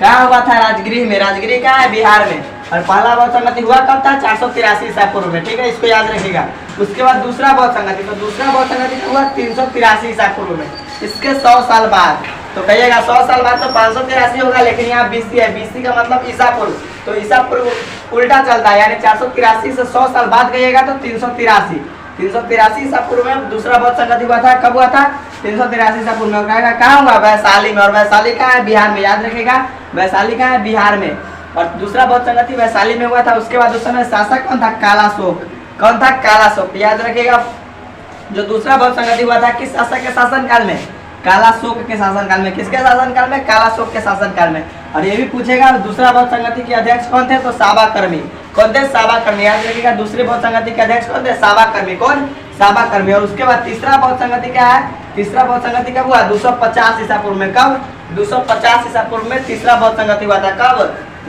कहाँ हुआ था? राजगृह में। राजगृह कहाँ है? बिहार में। और पहला बौद्ध संगति हुआ कब था? 483 ईसा पूर्व में, ठीक है, इसको याद रखिएगा। उसके बाद दूसरा बौद्ध संगति, तो दूसरा बौद्ध संगति हुआ 383 ईसा पूर्व में, इसके 100 साल बाद। तो कहिएगा 100 साल बाद तो 583 होगा, लेकिन यहाँ BC है, BC का मतलब ईसा पूर्व। तो ईसा पूर्व उल्टा चलता है, यानी 483 से 100 साल बाद कहिएगा तो 383। 383 ईसा पूर्व में दूसरा बौद्ध संगति हुआ था। कब हुआ था? 383 ईसा पूर्व में। कहेगा कहाँ हुआ? वैशाली में। और वैशाली कहाँ है? बिहार में, याद रखेगा वैशाली कहाँ है? बिहार में। और दूसरा बौद्ध संगति वैशाली में हुआ था। उसके बाद उस समय शासक कौन था? कालाशोक। कौन था? कालाशोक। याद रखेगा जो दूसरा बौद्ध संगति हुआ था किस शासक के शासनकाल में? कालाशोक के शासनकाल में। किसके शासनकाल में? कालाशोक के शासनकाल में। और ये भी पूछेगा दूसरा बौद्ध संगति के अध्यक्ष कौन थे? तो साबाकर्मी। कौन थे? साबाकर्मी। याद रखिएगा दूसरे बौद्ध संगति के अध्यक्ष कौन थे? साबाकर्मी। कौन? साबाकर्मी। और उसके बाद तीसरा बौद्ध संगति क्या है? तीसरा बौद्ध संगति कब हुआ? 250 ईसा पूर्व में। कब? 250 ईसा पूर्व में तीसरा बौद्ध संगति हुआ था। कब?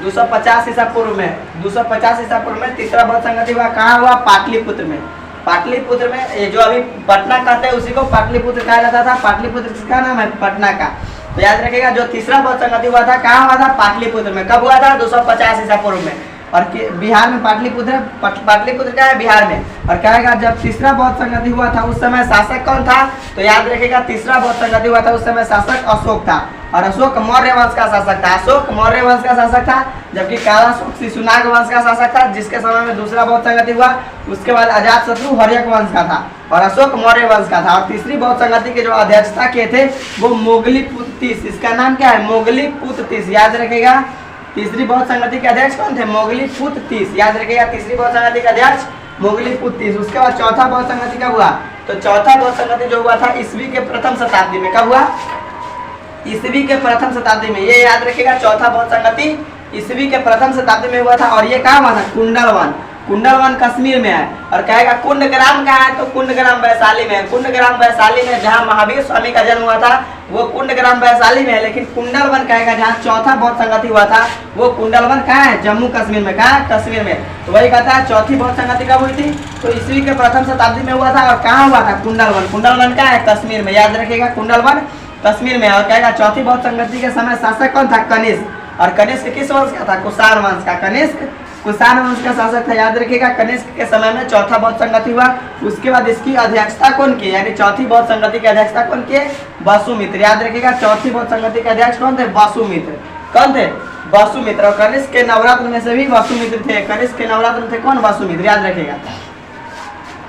250 ईसा पूर्व में। 250 ईसा पूर्व में तीसरा बौद्ध संगति हुआ। कहाँ हुआ? पाटलिपुत्र में। पाटलिपुत्र में। ये जो अभी पटना कहते हैं उसी को पाटलिपुत्र कहा जाता था। पाटलिपुत्र किसका नाम है? पटना का। तो याद रखिएगा जो तीसरा बौद्ध संगति हुआ था कहाँ हुआ था? पाटलिपुत्र में। कब हुआ था? 250 ईसा पूर्व में। और बिहार में पाटलिपुत्र, पाटलिपुत्र का है बिहार में। और कहेगा जब तीसरा बौद्ध संगति हुआ था उस समय शासक कौन था? तो याद रखिएगा तीसरा बौद्ध संगति हुआ था उस समय शासक अशोक था। और अशोक मौर्य वंश का शासक था। अशोक मौर्य वंश का शासक था, जबकि कालाशोक शिशुनाग वंश का शासक था, जिसके समय में दूसरा बौद्ध संगति हुआ। उसके बाद अजात शत्रु हर्यक वंश का था और अशोक मौर्य वंश का था। और तीसरी बौद्ध संगति के जो अध्यक्षता किए थे वो मोगलीपुत्र तीस। इसका नाम क्या है? मोगलीपुत्र तीस। याद रखेगा तीसरी बहुत संगति के अध्यक्ष कौन थे? मोगलीपुत्र तीस, याद रखिएगा। तीसरी बहुत संगति का अध्यक्ष मोगलीपुत्र तीस। उसके बाद चौथा बहुत संगति कब हुआ? तो चौथा बहुत संगति जो हुआ था ईस्वी के प्रथम शताब्दी में। कब हुआ? ईस्वी के प्रथम शताब्दी में। ये याद रखिएगा, चौथा बहुत संगति ईस्वी के प्रथम शताब्दी में हुआ था। और ये कहाँ हुआ था? कुंडलवन। कुंडलवन कश्मीर में है। और कहेगा कुंडग्राम कहाँ है? तो कुंडग्राम वैशाली में है। कुंडग्राम वैशाली में जहाँ महावीर स्वामी का जन्म हुआ था वो कुंडग्राम वैशाली में है। लेकिन कुंडलवन कहेगा जहाँ चौथा बहुत संगति हुआ था वो कुंडलवन कहाँ है? जम्मू कश्मीर में। कहाँ? कश्मीर में। तो वही कहता है चौथी बहुत संगति कब हुई थी? तो ईस्वी के प्रथम शताब्दी में हुआ था। और कहाँ हुआ था? कुंडलवन। कुंडलवन कहाँ है? कश्मीर में। याद रखिएगा, कुंडलवन कश्मीर में। और कहेगा चौथी बहुत संगति के समय शासक कौन था? कनिष्क। और कनिष्क किस वंश का था? कुषाण वंश का। कनिष्क कुषाण वंश का शासक था। याद रखिएगा, कनिष्क के समय में चौथा बहुत संगति हुआ। उसके बाद इसकी अध्यक्षता कौन की? यानी चौथी बहुत संगति की अध्यक्षता कौन की? वसुमित्र। याद रखिएगा, चौथी बहुत संगति के अध्यक्ष कौन थे? वसुमित्र। कौन थे? वसुमित्र। और कनिष्क के नवरत्न में से भी वसुमित्र थे। कनिष्क के नवरत्न थे कौन? वसुमित्र। याद रखिएगा।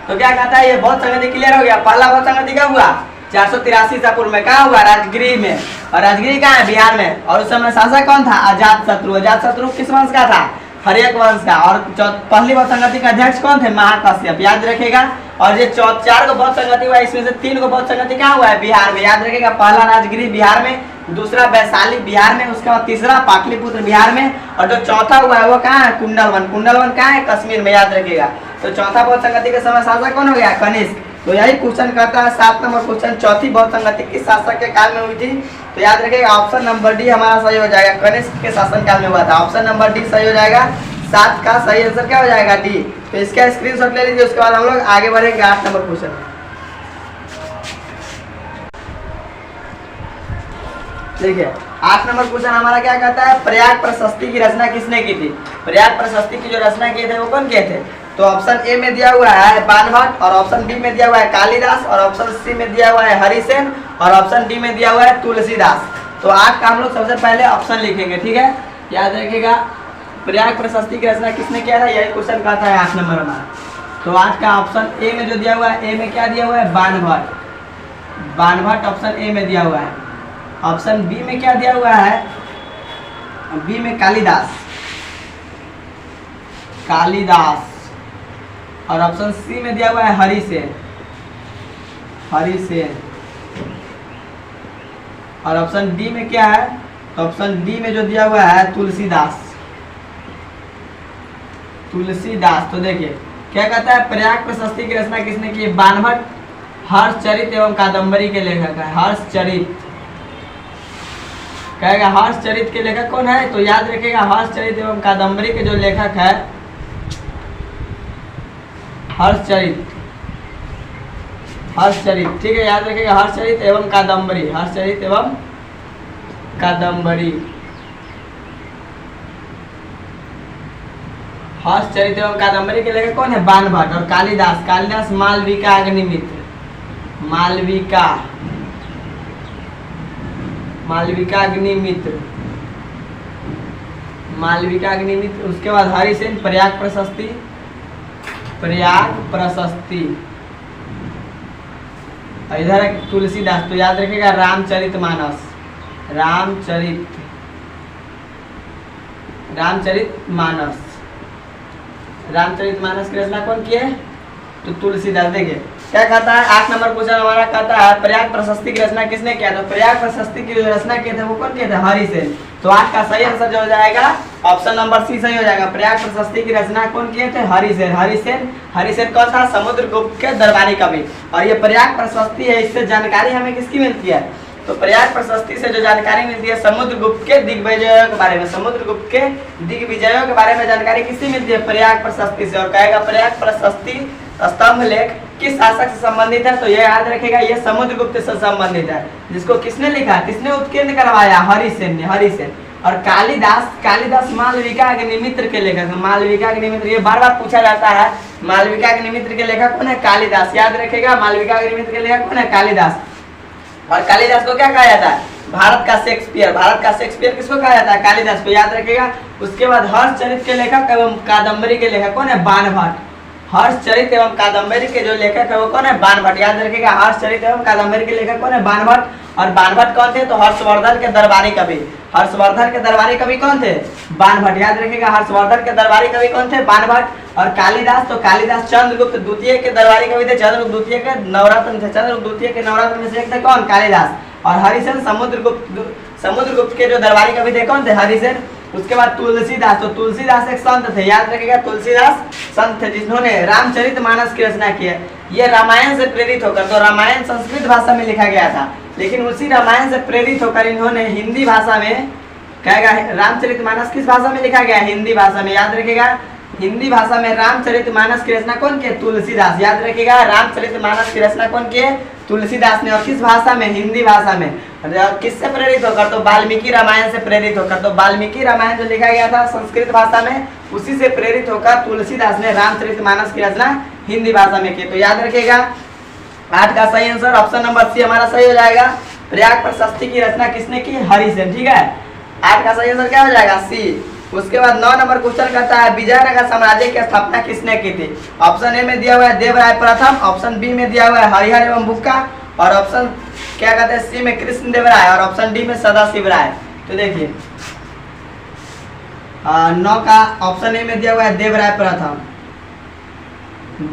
तो क्या कहता है? ये बहुत संगति क्लियर हो गया। पहला बहुत संगति कब हुआ? 483 ईसा पूर्व में। कहाँ हुआ? राजगिरी में। और राजगिरी कहाँ है? बिहार में। और उस समय शासक कौन था? अजात शत्रु। अजात शत्रु किस वंश का था? हर्यक वंश का। और पहली बहुत संगति का अध्यक्ष कौन थे? महाकश्यप। याद रखेगा। और ये चार को बहुत संगति हुआ, इसमें से 3 को बहुत संगति कहाँ हुआ है? बिहार में। याद रखेगा, पहला राजगिरी बिहार में, दूसरा वैशाली बिहार में, उसके बाद तीसरा पाटलिपुत्र बिहार में, और जो चौथा हुआ है वो कहाँ है? कुंडलवन। कुंडलवन कहाँ है? कश्मीर में। याद रखेगा। तो चौथा बहुत संगति के समय शासक कौन हो गया? कनिष्क। तो यही क्वेश्चन करता है 7 नंबर क्वेश्चन, चौथी बहुत संगति किस शासक के काल में हुई थी? तो याद रखिएगा, ऑप्शन नंबर डी हमारा सही हो जाएगा। कनिष्क के शासन काल में हुआ था। ऑप्शन नंबर डी सही हो जाएगा। 7 का सही आंसर क्या हो जाएगा? डी। तो इसका स्क्रीनशॉट ले लीजिए। उसके बाद हम लोग आगे बढ़ेंगे 8 नंबर क्वेश्चन। देखिए 8 नंबर क्वेश्चन हमारा क्या कहता है? प्रयाग प्रशस्ति की रचना किसने की थी? प्रयाग प्रशस्ति की जो रचना किए थे वो कौन किए थे? तो ऑप्शन ए में दिया हुआ है बाणभट्ट, और ऑप्शन बी में दिया हुआ है कालिदास, और ऑप्शन सी में दिया हुआ है हरिसेन, और ऑप्शन डी में दिया हुआ है तुलसीदास। तो 8 का हम लोग सबसे पहले ऑप्शन लिखेंगे, ठीक है? याद रखिएगा, प्रयाग प्रशस्ति की रचना किसने किया था? यही क्वेश्चन कहता है 8 नंबर हमारा। तो 8 का ऑप्शन ए में जो दिया हुआ है, ए में क्या दिया हुआ है? बाणभट्ट। बाणभट्ट ऑप्शन ए में दिया हुआ है। ऑप्शन बी में क्या दिया हुआ है? बी में कालिदास। कालिदास। और ऑप्शन सी में दिया हुआ है हरिसेन। हरिसेन। और ऑप्शन डी में क्या है? तो ऑप्शन डी में जो दिया हुआ है तुलसीदास। तुलसीदास। तो देखिए क्या कहता है? प्रयाग प्रशस्ति की रचना किसने की? बाणभट्ट हर्षचरित एवं कादम्बरी के लेखक है। हर्षचरित कहेगा हर्षचरित के लेखक कौन है? तो याद रखिएगा, हर्षचरित एवं कादम्बरी के जो लेखक है हर्षचरित। हर्षचरित, ठीक है, याद रखिएगा, हर्षचरित एवं कादम्बरी। हर्षचरित एवं कादम्बरी। हर्षचरित एवं कादम्बरी के लेखक कौन है? बाणभट्ट। और कालिदास, कालिदास मालविका अग्निमित्र। मालविका, मालविका अग्निमित्र। मालविका अग्निमित्र। उसके बाद हरिसेन प्रयाग प्रशस्ति। प्रयाग प्रशस्ति। इधर तुलसीदास। तो याद रखिएगा रामचरितमानस। रामचरित, रामचरितमानस। रामचरितमानस की रचना कौन की है? तो तुलसीदास। देखिए क्या कहता है 8 नंबर क्वेश्चन हमारा कहता है प्रयाग प्रशस्ति की रचना किसने किया? तो प्रयाग प्रशस्ति की जो रचना किए थे वो कौन किए थे? हरिसेन। तो 8 का सही आंसर जो हो जाएगा ऑप्शन नंबर सी सही हो जाएगा। प्रयाग प्रशस्ति की रचना कौन किए थे? हरिसेन। हरिसेन, हरिसेन कौन था? समुद्रगुप्त के दरबारी कवि। और ये प्रयाग प्रशस्ति है, इससे जानकारी हमें किसकी मिलती है? तो प्रयाग प्रशस्ति से जो जानकारी मिलती है समुद्रगुप्त के दिग्विजयों के बारे में। समुद्रगुप्त के दिग्विजयों के बारे में जानकारी किससे मिलती है? प्रयाग प्रशस्ति से। और कहेगा प्रयाग प्रशस्ति स्तंभ लेख किस शासक से संबंधित है? तो ये याद रखेगा, ये समुद्रगुप्त से संबंधित है। जिसको किसने लिखा? किसने उत्कीर्ण करवाया? हरिसेन ने। हरिसेन। और कालिदास, कालिदास मालविका अग्निमित्र के लेखक है। मालविका अग्निमित्र, ये बार बार पूछा जाता है। मालविका अग्निमित्र के लेखक कौन है? कालिदास। याद रखेगा, मालविका अग्निमित्र के लेखक कौन है? कालिदास। और कालिदास को क्या कहा जाता है? भारत का शेक्सपियर। भारत का शेक्सपियर किसको कहा जाता है? कालिदास को। याद रखेगा। उसके बाद हर्षचरित के लेखक एवं कादम्बरी के लेखक कौन है? बाणभट्ट। हर्षचरित एवं कादम्बरी के जो लेखक है वो कौन है? बाणभट्ट। याद रखिएगा, हर्षचरित एवं कादम्बरी के लेखक कौन है? बाणभट्ट। और बाणभट्ट कौन थे? तो हर्षवर्धन के दरबारी कवि। हर्षवर्धन के दरबारी कवि कौन थे? बाणभट्ट। याद रखिएगा, हर्षवर्धन के दरबारी कवि कौन थे? बाणभट्ट। और कालिदास, तो कालिदास चंद्रगुप्त द्वितीय के दरबारी कवि थे। चंद्रगुप्त द्वितीय के नवरत्न थे। चंद्रगुप्त द्वितीय के नवरत्न में से एक थे कौन? कालिदास। और हरिसेन समुद्रगुप्त के जो दरबारी कवि थे कौन थे? हरिसेन। उसके बाद तुलसीदास, तो तुलसीदास एक संत थे। याद रखिएगा, तुलसीदास संत थे जिन्होंने रामचरितमानस की रचना की है। ये रामायण से प्रेरित होकर, तो रामायण संस्कृत भाषा में लिखा गया था, लेकिन उसी रामायण से प्रेरित होकर इन्होंने हिंदी भाषा में कहेगा, रामचरितमानस किस भाषा में लिखा गया? हिंदी भाषा में। याद रखिएगा, हिंदी भाषा में रामचरितमानस की रचना कौन की? तुलसीदास। याद रखिएगा, रामचरितमानस की रचना कौन की? तुलसीदास ने। और किस भाषा में? हिंदी भाषा में। किससे प्रेरित होकर? तो वाल्मीकि रामायण से प्रेरित होकर। तो वाल्मीकि रामायण जो लिखा गया था संस्कृत भाषा में, उसी से प्रेरित होकर तुलसीदास ने रामचरितमानस की रचना हिंदी भाषा में की। तो याद रखिएगा, 8 का सही आंसर ऑप्शन नंबर सी हमारा सही हो जाएगा। प्रयाग प्रशस्ति की रचना किसने की? हरिसेन। ठीक है, 8 का सही आंसर क्या हो जाएगा? सी। उसके बाद 9 नंबर क्वेश्चन कहता है विजयनगर साम्राज्य की स्थापना किसने की थी? ऑप्शन ए में दिया हुआ है देवराय प्रथम, ऑप्शन बी में दिया हुआ है हरिहर एवं बुक्का, और ऑप्शन क्या कहते हैं सी में कृष्णदेवराय, और ऑप्शन डी में सदाशिव राय। तो देखिए 9 का ऑप्शन ए में दिया हुआ है देवराय प्रथम,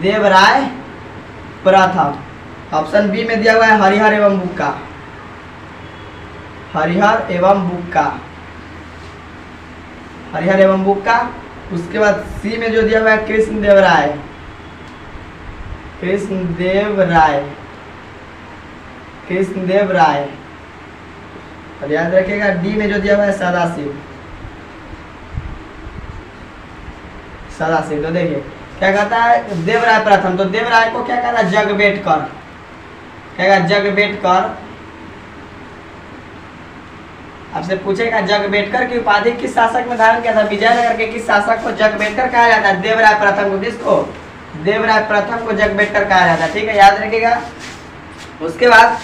देवराय प्रथम। ऑप्शन बी में दिया हुआ है हरिहर एवं बुक्का, हरिहर एवं बुक्का, हरिहर एवं बुक्का। उसके बाद सी में जो दिया हुआ है कृष्णदेवराय, कृष्णदेवराय, कृष्णदेवराय। और याद रखिएगा डी में जो दिया हुआ है सदाशिव, सदाशिव। तो देखिए क्या कहता है देवराय प्रथम, तो देवराय को क्या कहता है? जगबेटकर, कहेगा जगबेटकर। आपसे पूछेगा जगबेटकर की उपाधि किस शासक में धारण किया था? विजयनगर के किस शासक को जगबेटकर कहा जाता है? देवराय प्रथम को। किसको? देवराय प्रथम को जगबेटकर कहा जाता है। ठीक है, याद रखिएगा। उसके बाद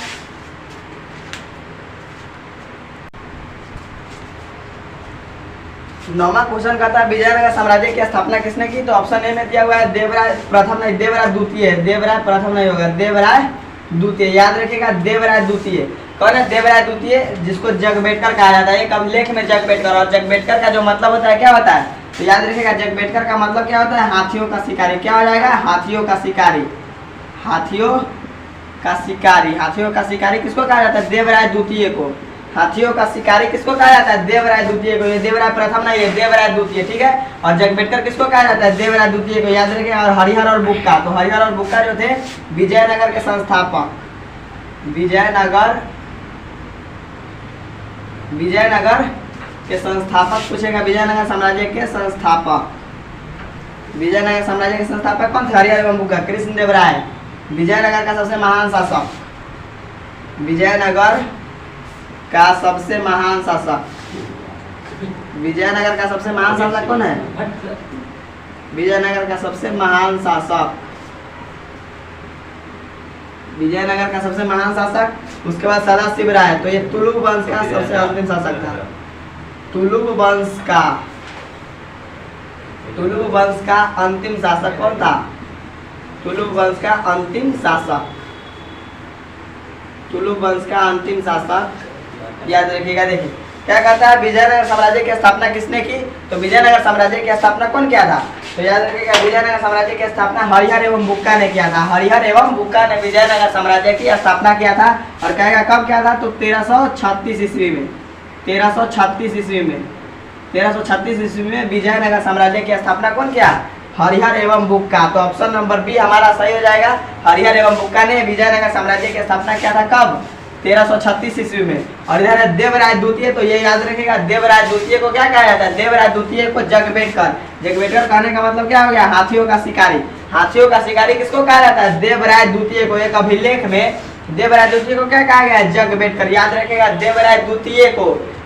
9वां क्वेश्चन कहता है विजयनगर साम्राज्य की स्थापना किसने की? तो ऑप्शन ए में दिया हुआ है देवराय प्रथम नहीं, देवराय द्वितीय। देवराय प्रथम नहीं होगा, देवराय द्वितीय। याद रखिएगा देवराय द्वितीय। कौन है देवराय द्वितीय? जिसको जगबेटकर कहा जाता है। एक अभिलेख में जगबेटकर, और जगबेटकर का जो मतलब होता है क्या होता है? तो याद रखिएगा जगबेटकर का मतलब क्या होता है? हाथियों का शिकारी। क्या हो जाएगा? हाथियों का शिकारी, हाथियों का शिकारी। हाथियों का शिकारी किसको कहा जाता है? देवराय द्वितीय को। हाथियों का शिकारी किसको कहा जाता है? देवराय द्वितीय को। ये देवराय प्रथम नहीं है, देवराय द्वितीय। ठीक है, और जगबेटकर किसको कहा जाता है? देवराय द्वितीय को। याद रखिए। और हरिहर और बुक्का, तो हरिहर और बुक्का जो थे विजयनगर के संस्थापक, विजयनगर, विजयनगर के संस्थापक पूछेगा। विजयनगर साम्राज्य के संस्थापक, विजयनगर साम्राज्य के संस्थापक कौन थे? हरिहर एवं बुक्का। कृष्णदेवराय विजयनगर का सबसे महान शासक, विजयनगर का सबसे महान शासक, विजयनगर का सबसे महान शासक कौन है? विजयनगर का सबसे महान शासक, विजयनगर का सबसे महान शासक। उसके बाद सदाशिव राय, तो ये तुलुक वंश का सबसे अंतिम शासक था। तुलुक वंश का, तुलुक वंश का अंतिम शासक कौन था? तुलुक वंश का अंतिम शासक, तुलुक वंश का अंतिम शासक। याद रखिएगा। देखिए क्या कहता है विजयनगर साम्राज्य की स्थापना किसने की? तो विजयनगर साम्राज्य की स्थापना कौन किया था? तो याद रखिएगा विजयनगर साम्राज्य की स्थापना हरिहर एवं बुक्का ने किया था। हरिहर एवं बुक्का ने विजयनगर साम्राज्य की स्थापना किया था। और कहेगा कब किया था? तो 1336 ईस्वी में, 1336 ईस्वी में, 1336 ईस्वी में विजयनगर साम्राज्य की स्थापना कौन किया? हरिहर एवं बुक्का। तो ऑप्शन नंबर बी हमारा सही हो जाएगा। हरिहर एवं बुक्का ने विजयनगर साम्राज्य की स्थापना किया था। कब? 1336 ईस्वी में। और इधर है देवराय द्वितीय, तो ये याद रखिएगा देवराय द्वितीय को क्या कहा जाता है? देवराय द्वितीय को जगबेटकर। जगबेटकर कहने का मतलब क्या हो गया? हाथियों का शिकारी। हाथियों का शिकारी किसको कहा जाता है? देवराय द्वितीय को। एक अभिलेख में देवराय द्वितीय को क्या कहा गया? जगबेटकर। याद रखिएगा देवराय द्वितीय को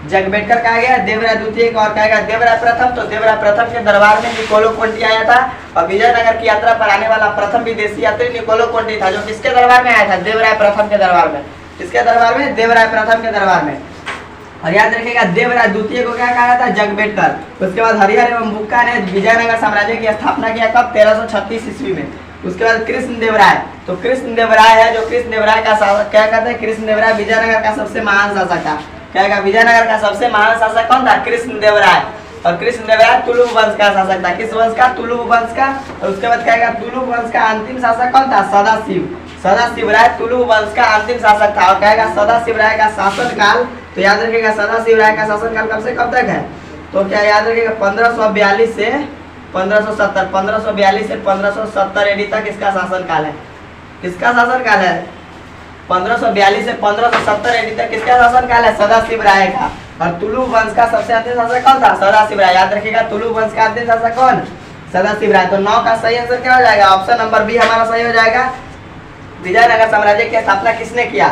जगबेटकर कहा गया, देवराय द्वितीय को। और कहेगा देवराय प्रथम, तो देवराय प्रथम के दरबार में निकोलो कोंटी आया था। और विजयनगर की यात्रा पर आने वाला प्रथम विदेशी यात्री निकोलो कोंटी था, जो किसके दरबार में आया था? देवराय प्रथम के दरबार में। किसके दरबार में? देवराय प्रथम के दरबार में। और याद रखिएगा देवराय द्वितीय को क्या कहा जाता है? जगबेटकर। उसके बाद हरिहर एवं बुक्का ने विजयनगर साम्राज्य की स्थापना किया। कब? 1336 ईस्वी में। उसके बाद कृष्णदेवराय, तो कृष्णदेवराय है जो कृष्णदेवराय का क्या कहते हैं, कृष्णदेवराय विजयनगर का सबसे महान शासक था। क्या कहा, विजयनगर का सबसे महान शासक कौन था, कृष्णदेवराय। और कृष्णदेवराय तुलु वंश का शासक था, किस वंश का, तुलु वंश का। और उसके बाद क्या कहा, तुलु वंश का अंतिम शासक कौन था, सदाशिव। सदाशिव राय तुलु वंश का अंतिम शासक था। और कहेगा सदाशिव राय का शासन काल, तो याद रखिएगा सदाशिव राय का शासन काल कब से कब तक है, तो क्या याद रखिएगा 1542 से 1570, 1542 से 1570 एडी तक इसका शासन काल है। किसका शासन काल है, 1542 से 1570 एडी तक किसका शासन काल है, सदाशिव राय का। और तुलु वंश का सबसे अंतिम शासक कौन था, सदाशिव राय। याद रखिएगा तुलु वंश का अंतिम शासक कौन, सदाशिव राय। तो 9 का सही आंसर क्या हो जाएगा, ऑप्शन नंबर बी हमारा सही हो जाएगा। विजयनगर साम्राज्य की स्थापना किसने किया,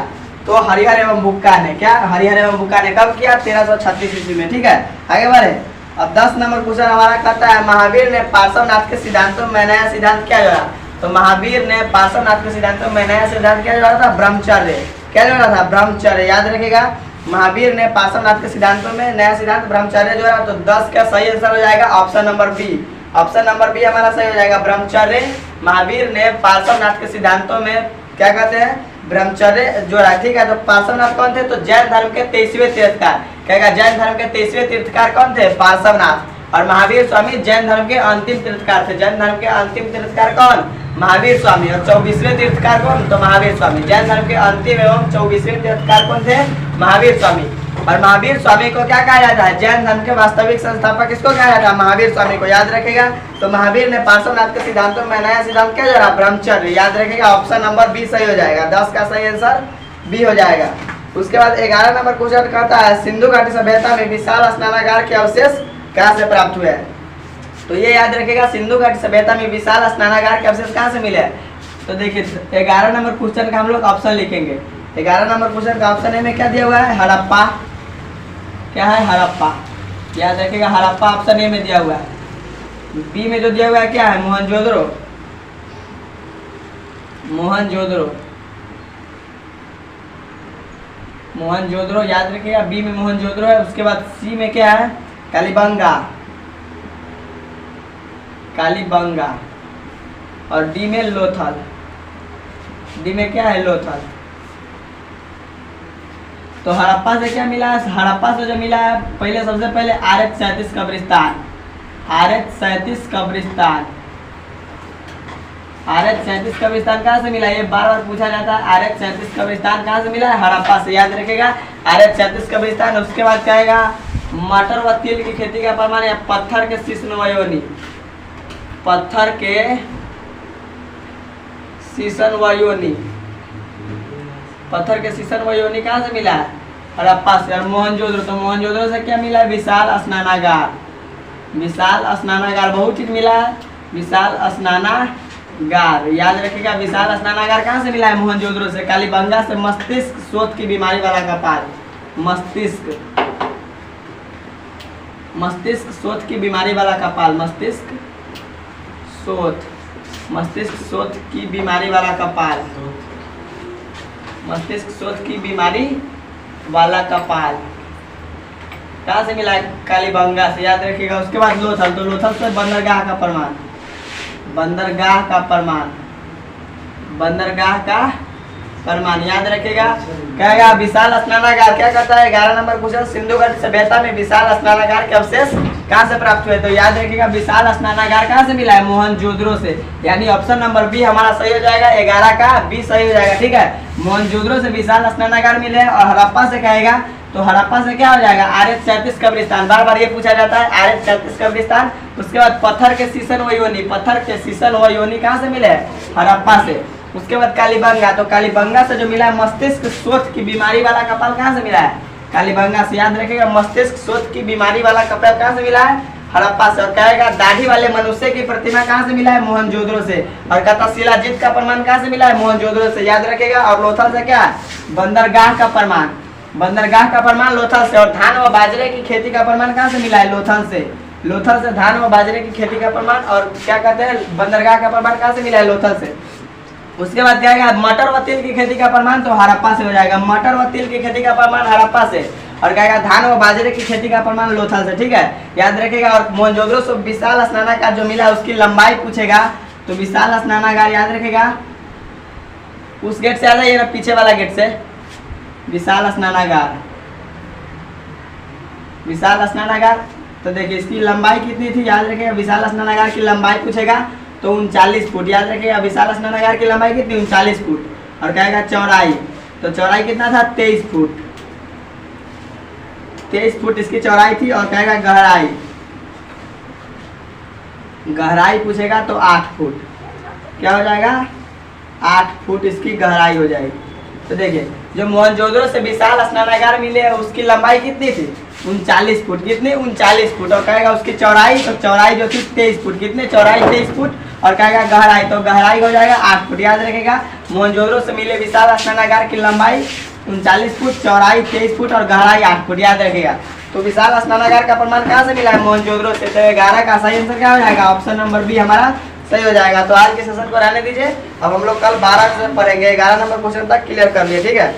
तो हरिहर एवं बुक्का ने। क्या, हरिहर एवं बुक्का ने कब किया, 1336 ईस्वी में। ठीक है, आगे बढ़े। अब 10 नंबर क्वेश्चन हमारा कहता है, महावीर ने पार्श्वनाथ के सिद्धांतों में नया सिद्धांत क्या जोड़ा। तो महावीर ने पार्श्वनाथ के सिद्धांतों में नया सिद्धांत क्या जोड़ा था, ब्रह्मचर्य। क्या जोड़ा था, ब्रह्मचर्य। याद रखिएगा महावीर ने पार्श्वनाथ के सिद्धांतों में नया सिद्धांत ब्रह्मचर्य जोड़ा। तो 10 का सही आंसर हो जाएगा option number B. Option number B हमारा सही हो जाएगा, ब्रह्मचर्य। महावीर ने पार्श्वनाथ के सिद्धांतों में क्या कहते हैं, ब्रह्मचर्य जोड़ा। ठीक है, तो पार्श्वनाथ कौन थे, तो जैन धर्म के 23वें तीर्थकार। कहेगा जैन धर्म के 23वें तीर्थकार कौन थे, पार्श्वनाथ। और महावीर स्वामी जैन धर्म के अंतिम तीर्थकार थे। जैन धर्म के अंतिम तीर्थकार कौन, महावीर स्वामी। और 24वें तीर्थकार कौन, तो महावीर स्वामी। जैन धर्म के अंतिम एवं 24वें तीर्थकार कौन थे, महावीर स्वामी। और महावीर स्वामी को क्या कहा जाता है, जैन धर्म के वास्तविक संस्थापक किसको कहा जाता है, महावीर स्वामी को। याद रखेगा, तो महावीर ने पार्श्वनाथ के सिद्धांतों में नया सिद्धांत क्या जोड़ा, ब्रह्मचर्य। याद रखेगा ऑप्शन नंबर बी सही हो जाएगा। 10 का सही आंसर बी हो जाएगा। उसके बाद 11 नंबर क्वेश्चन कहता है, सिंधु घाटी सभ्यता में विशाल स्नानागार के अवशेष कहाँ से प्राप्त हुए। तो ये याद रखेगा, सिंधु घाटी सभ्यता में विशाल स्नानागार के अवशेष कहाँ से मिले। तो देखिए 11 नंबर क्वेश्चन का हम लोग ऑप्शन लिखेंगे। 11 नंबर क्वेश्चन का ऑप्शन ए में क्या दिया हुआ है, हड़प्पा। क्या है, हड़प्पा। याद रखिएगा हड़प्पा ऑप्शन ए में दिया हुआ है। बी में जो दिया हुआ है क्या है, मोहनजोदड़ो। मोहनजोदड़ो, मोहनजोदड़ो याद रखिएगा, बी में मोहनजोदड़ो है। उसके बाद सी में क्या है, कालीबंगा, कालीबंगा। और डी में लोथल। डी में क्या है, लोथल। तो हड़प्पा से क्या मिला है, हड़प्पा से जो मिला है, पहले सबसे पहले RH-37 कब्रिस्तान। RH-37 कब्रिस्तान, RH-37 कब्रिस्तान कहाँ से मिला, ये बार बार पूछा जाता है। RH-37 कब्रिस्तान कहाँ से मिला है, हड़प्पा से। याद रखेगा RH-37 कब्रिस्तान। उसके बाद क्या आएगा, मटर व तिल की खेती का प्रमाण या पत्थर के शीशन वयोनी। पत्थर के शीशन वयोनी, पत्थर के शीशन वयोनी कहाँ से मिला है, हड़प्पा से। और मोहनजोदड़ो, तो मोहनजोदड़ो से क्या मिला है, विशाल स्नानागार। विशाल स्नानागार, बहुत चीज मिला है, विशाल स्नानागार। याद रखिएगा विशाल स्नानागार कहाँ से मिला है, मोहनजोदड़ो से। कालीबंगा से मस्तिष्क शोथ की बीमारी वाला कपाल। मस्तिष्क, मस्तिष्क शोथ की बीमारी वाला कपाल। मस्तिष्क शोथ, मस्तिष्क शोथ की बीमारी वाला कपाल। मस्तिष्क शोथ की बीमारी वाला कपाल कहाँ से मिला है, कालीबंगा से। याद रखिएगा। उसके बाद लोथल, तो लोथल से बंदरगाह का प्रमाण। बंदरगाह का प्रमाण, बंदरगाह का प्रमाण। याद रखिएगा, कहेगा विशाल स्नानागार क्या कहता है, 11 नंबर क्वेश्चन, सिंधु घाटी सभ्यता में विशाल स्नानागार के अवशेष कहाँ से प्राप्त हुए। तो याद रखिएगा विशाल स्नानागार कहाँ से मिला है, मोहनजोदड़ो से। यानी ऑप्शन नंबर बी हमारा सही हो जाएगा। 11 का बी सही हो जाएगा। ठीक है, मोहनजोदड़ो से विशाल स्नानागार मिले। और हड़प्पा से कहेगा, तो हड़प्पा से क्या हो जाएगा, RH-37 कब्रिस्तान। बार बार ये पूछा जाता है, RH-37 कब्रिस्तान। उसके बाद पत्थर के शीशन वयोनी, पत्थर के शीशन वयोनी कहाँ से मिले, हड़प्पा से। उसके बाद कालीबंगा, तो कालीबंगा से जो मिला है मस्तिष्क शोथ की बीमारी वाला कपाल कहाँ से मिला है, कालीबंगा से। याद रखिएगा मस्तिष्क शोथ की बीमारी वाला कपाल कहाँ से मिला है, हड़प्पा से। और कहेगा दाढ़ी वाले मनुष्य की प्रतिमा कहाँ से मिला है, मोहनजोदड़ो से। और कहता शिलाजीत का प्रमाण कहाँ से मिला है, मोहनजोदड़ो से। याद रखिएगा। और लोथल से क्या, बंदरगाह का प्रमाण। बंदरगाह का प्रमाण लोथल से। और धान व बाजरे की खेती का प्रमाण कहाँ से मिला है, लोथल से। लोथल से धान व बाजरे की खेती का प्रमाण। और क्या कहते हैं, बंदरगाह का प्रमाण कहाँ से मिला है, लोथल से। उसके बाद क्या आएगा, मटर व तिल की खेती का प्रमाण, तो हड़प्पा से हो जाएगा। मटर व तिल की खेती का प्रमाण हड़प्पा से। और कहेगा धान व बाजरे की खेती का प्रमाण लोथल से। ठीक है, याद रखिएगा। और मोहनजोदड़ो से विशाल स्नानागार जो मिला उसकी लंबाई पूछेगा, तो विशाल स्नानागार याद रखेगा, उस गेट से आ जाइए ना, पीछे वाला गेट से। विशाल स्नानागार, विशाल स्नानागार। तो देखिए इसकी लंबाई कितनी थी, याद रखेगा। विशाल स्नानागार की लंबाई पूछेगा तो 39 फुट, याद रखेगा। विशाल स्नानागार की लंबाई कितनी, 39 फुट। और कहेगा चौड़ाई, तो चौड़ाई कितना था, 23 फुट। 23 फुट इसकी चौड़ाई थी। और कहेगा गहराई, गहराई पूछेगा तो 8 फुट। क्या हो जाएगा, 8 फुट इसकी गहराई हो जाएगी। तो देखिए जो मोहनजोदड़ो से विशाल स्नानागार मिले उसकी लंबाई कितनी थी, 39 फुट। कितनी, 39 फुट। और कहेगा उसकी चौड़ाई, तो चौड़ाई जो थी 23 फुट। कितने, चौड़ाई 23 फुट। और कहेगा गहराई, तो गहराई हो जाएगा 8 फुट। याद रखेगा मोहनजोदड़ो से मिले विशाल स्नानागार की लंबाई 39 फुट, चौड़ाई 23 फुट और गहराई 8 फुट। याद रखेगा। तो विशाल स्नानागार का प्रमाण कहाँ से मिला है, मोहनजोदड़ो से। तो 11 का सही आंसर क्या हो जाएगा, ऑप्शन नंबर बी हमारा सही हो जाएगा। तो आज के सेशन को रहने दीजिए। अब हम लोग कल 12 से पढ़ेंगे, 11 नंबर क्वेश्चन तक क्लियर कर लिए, ठीक है।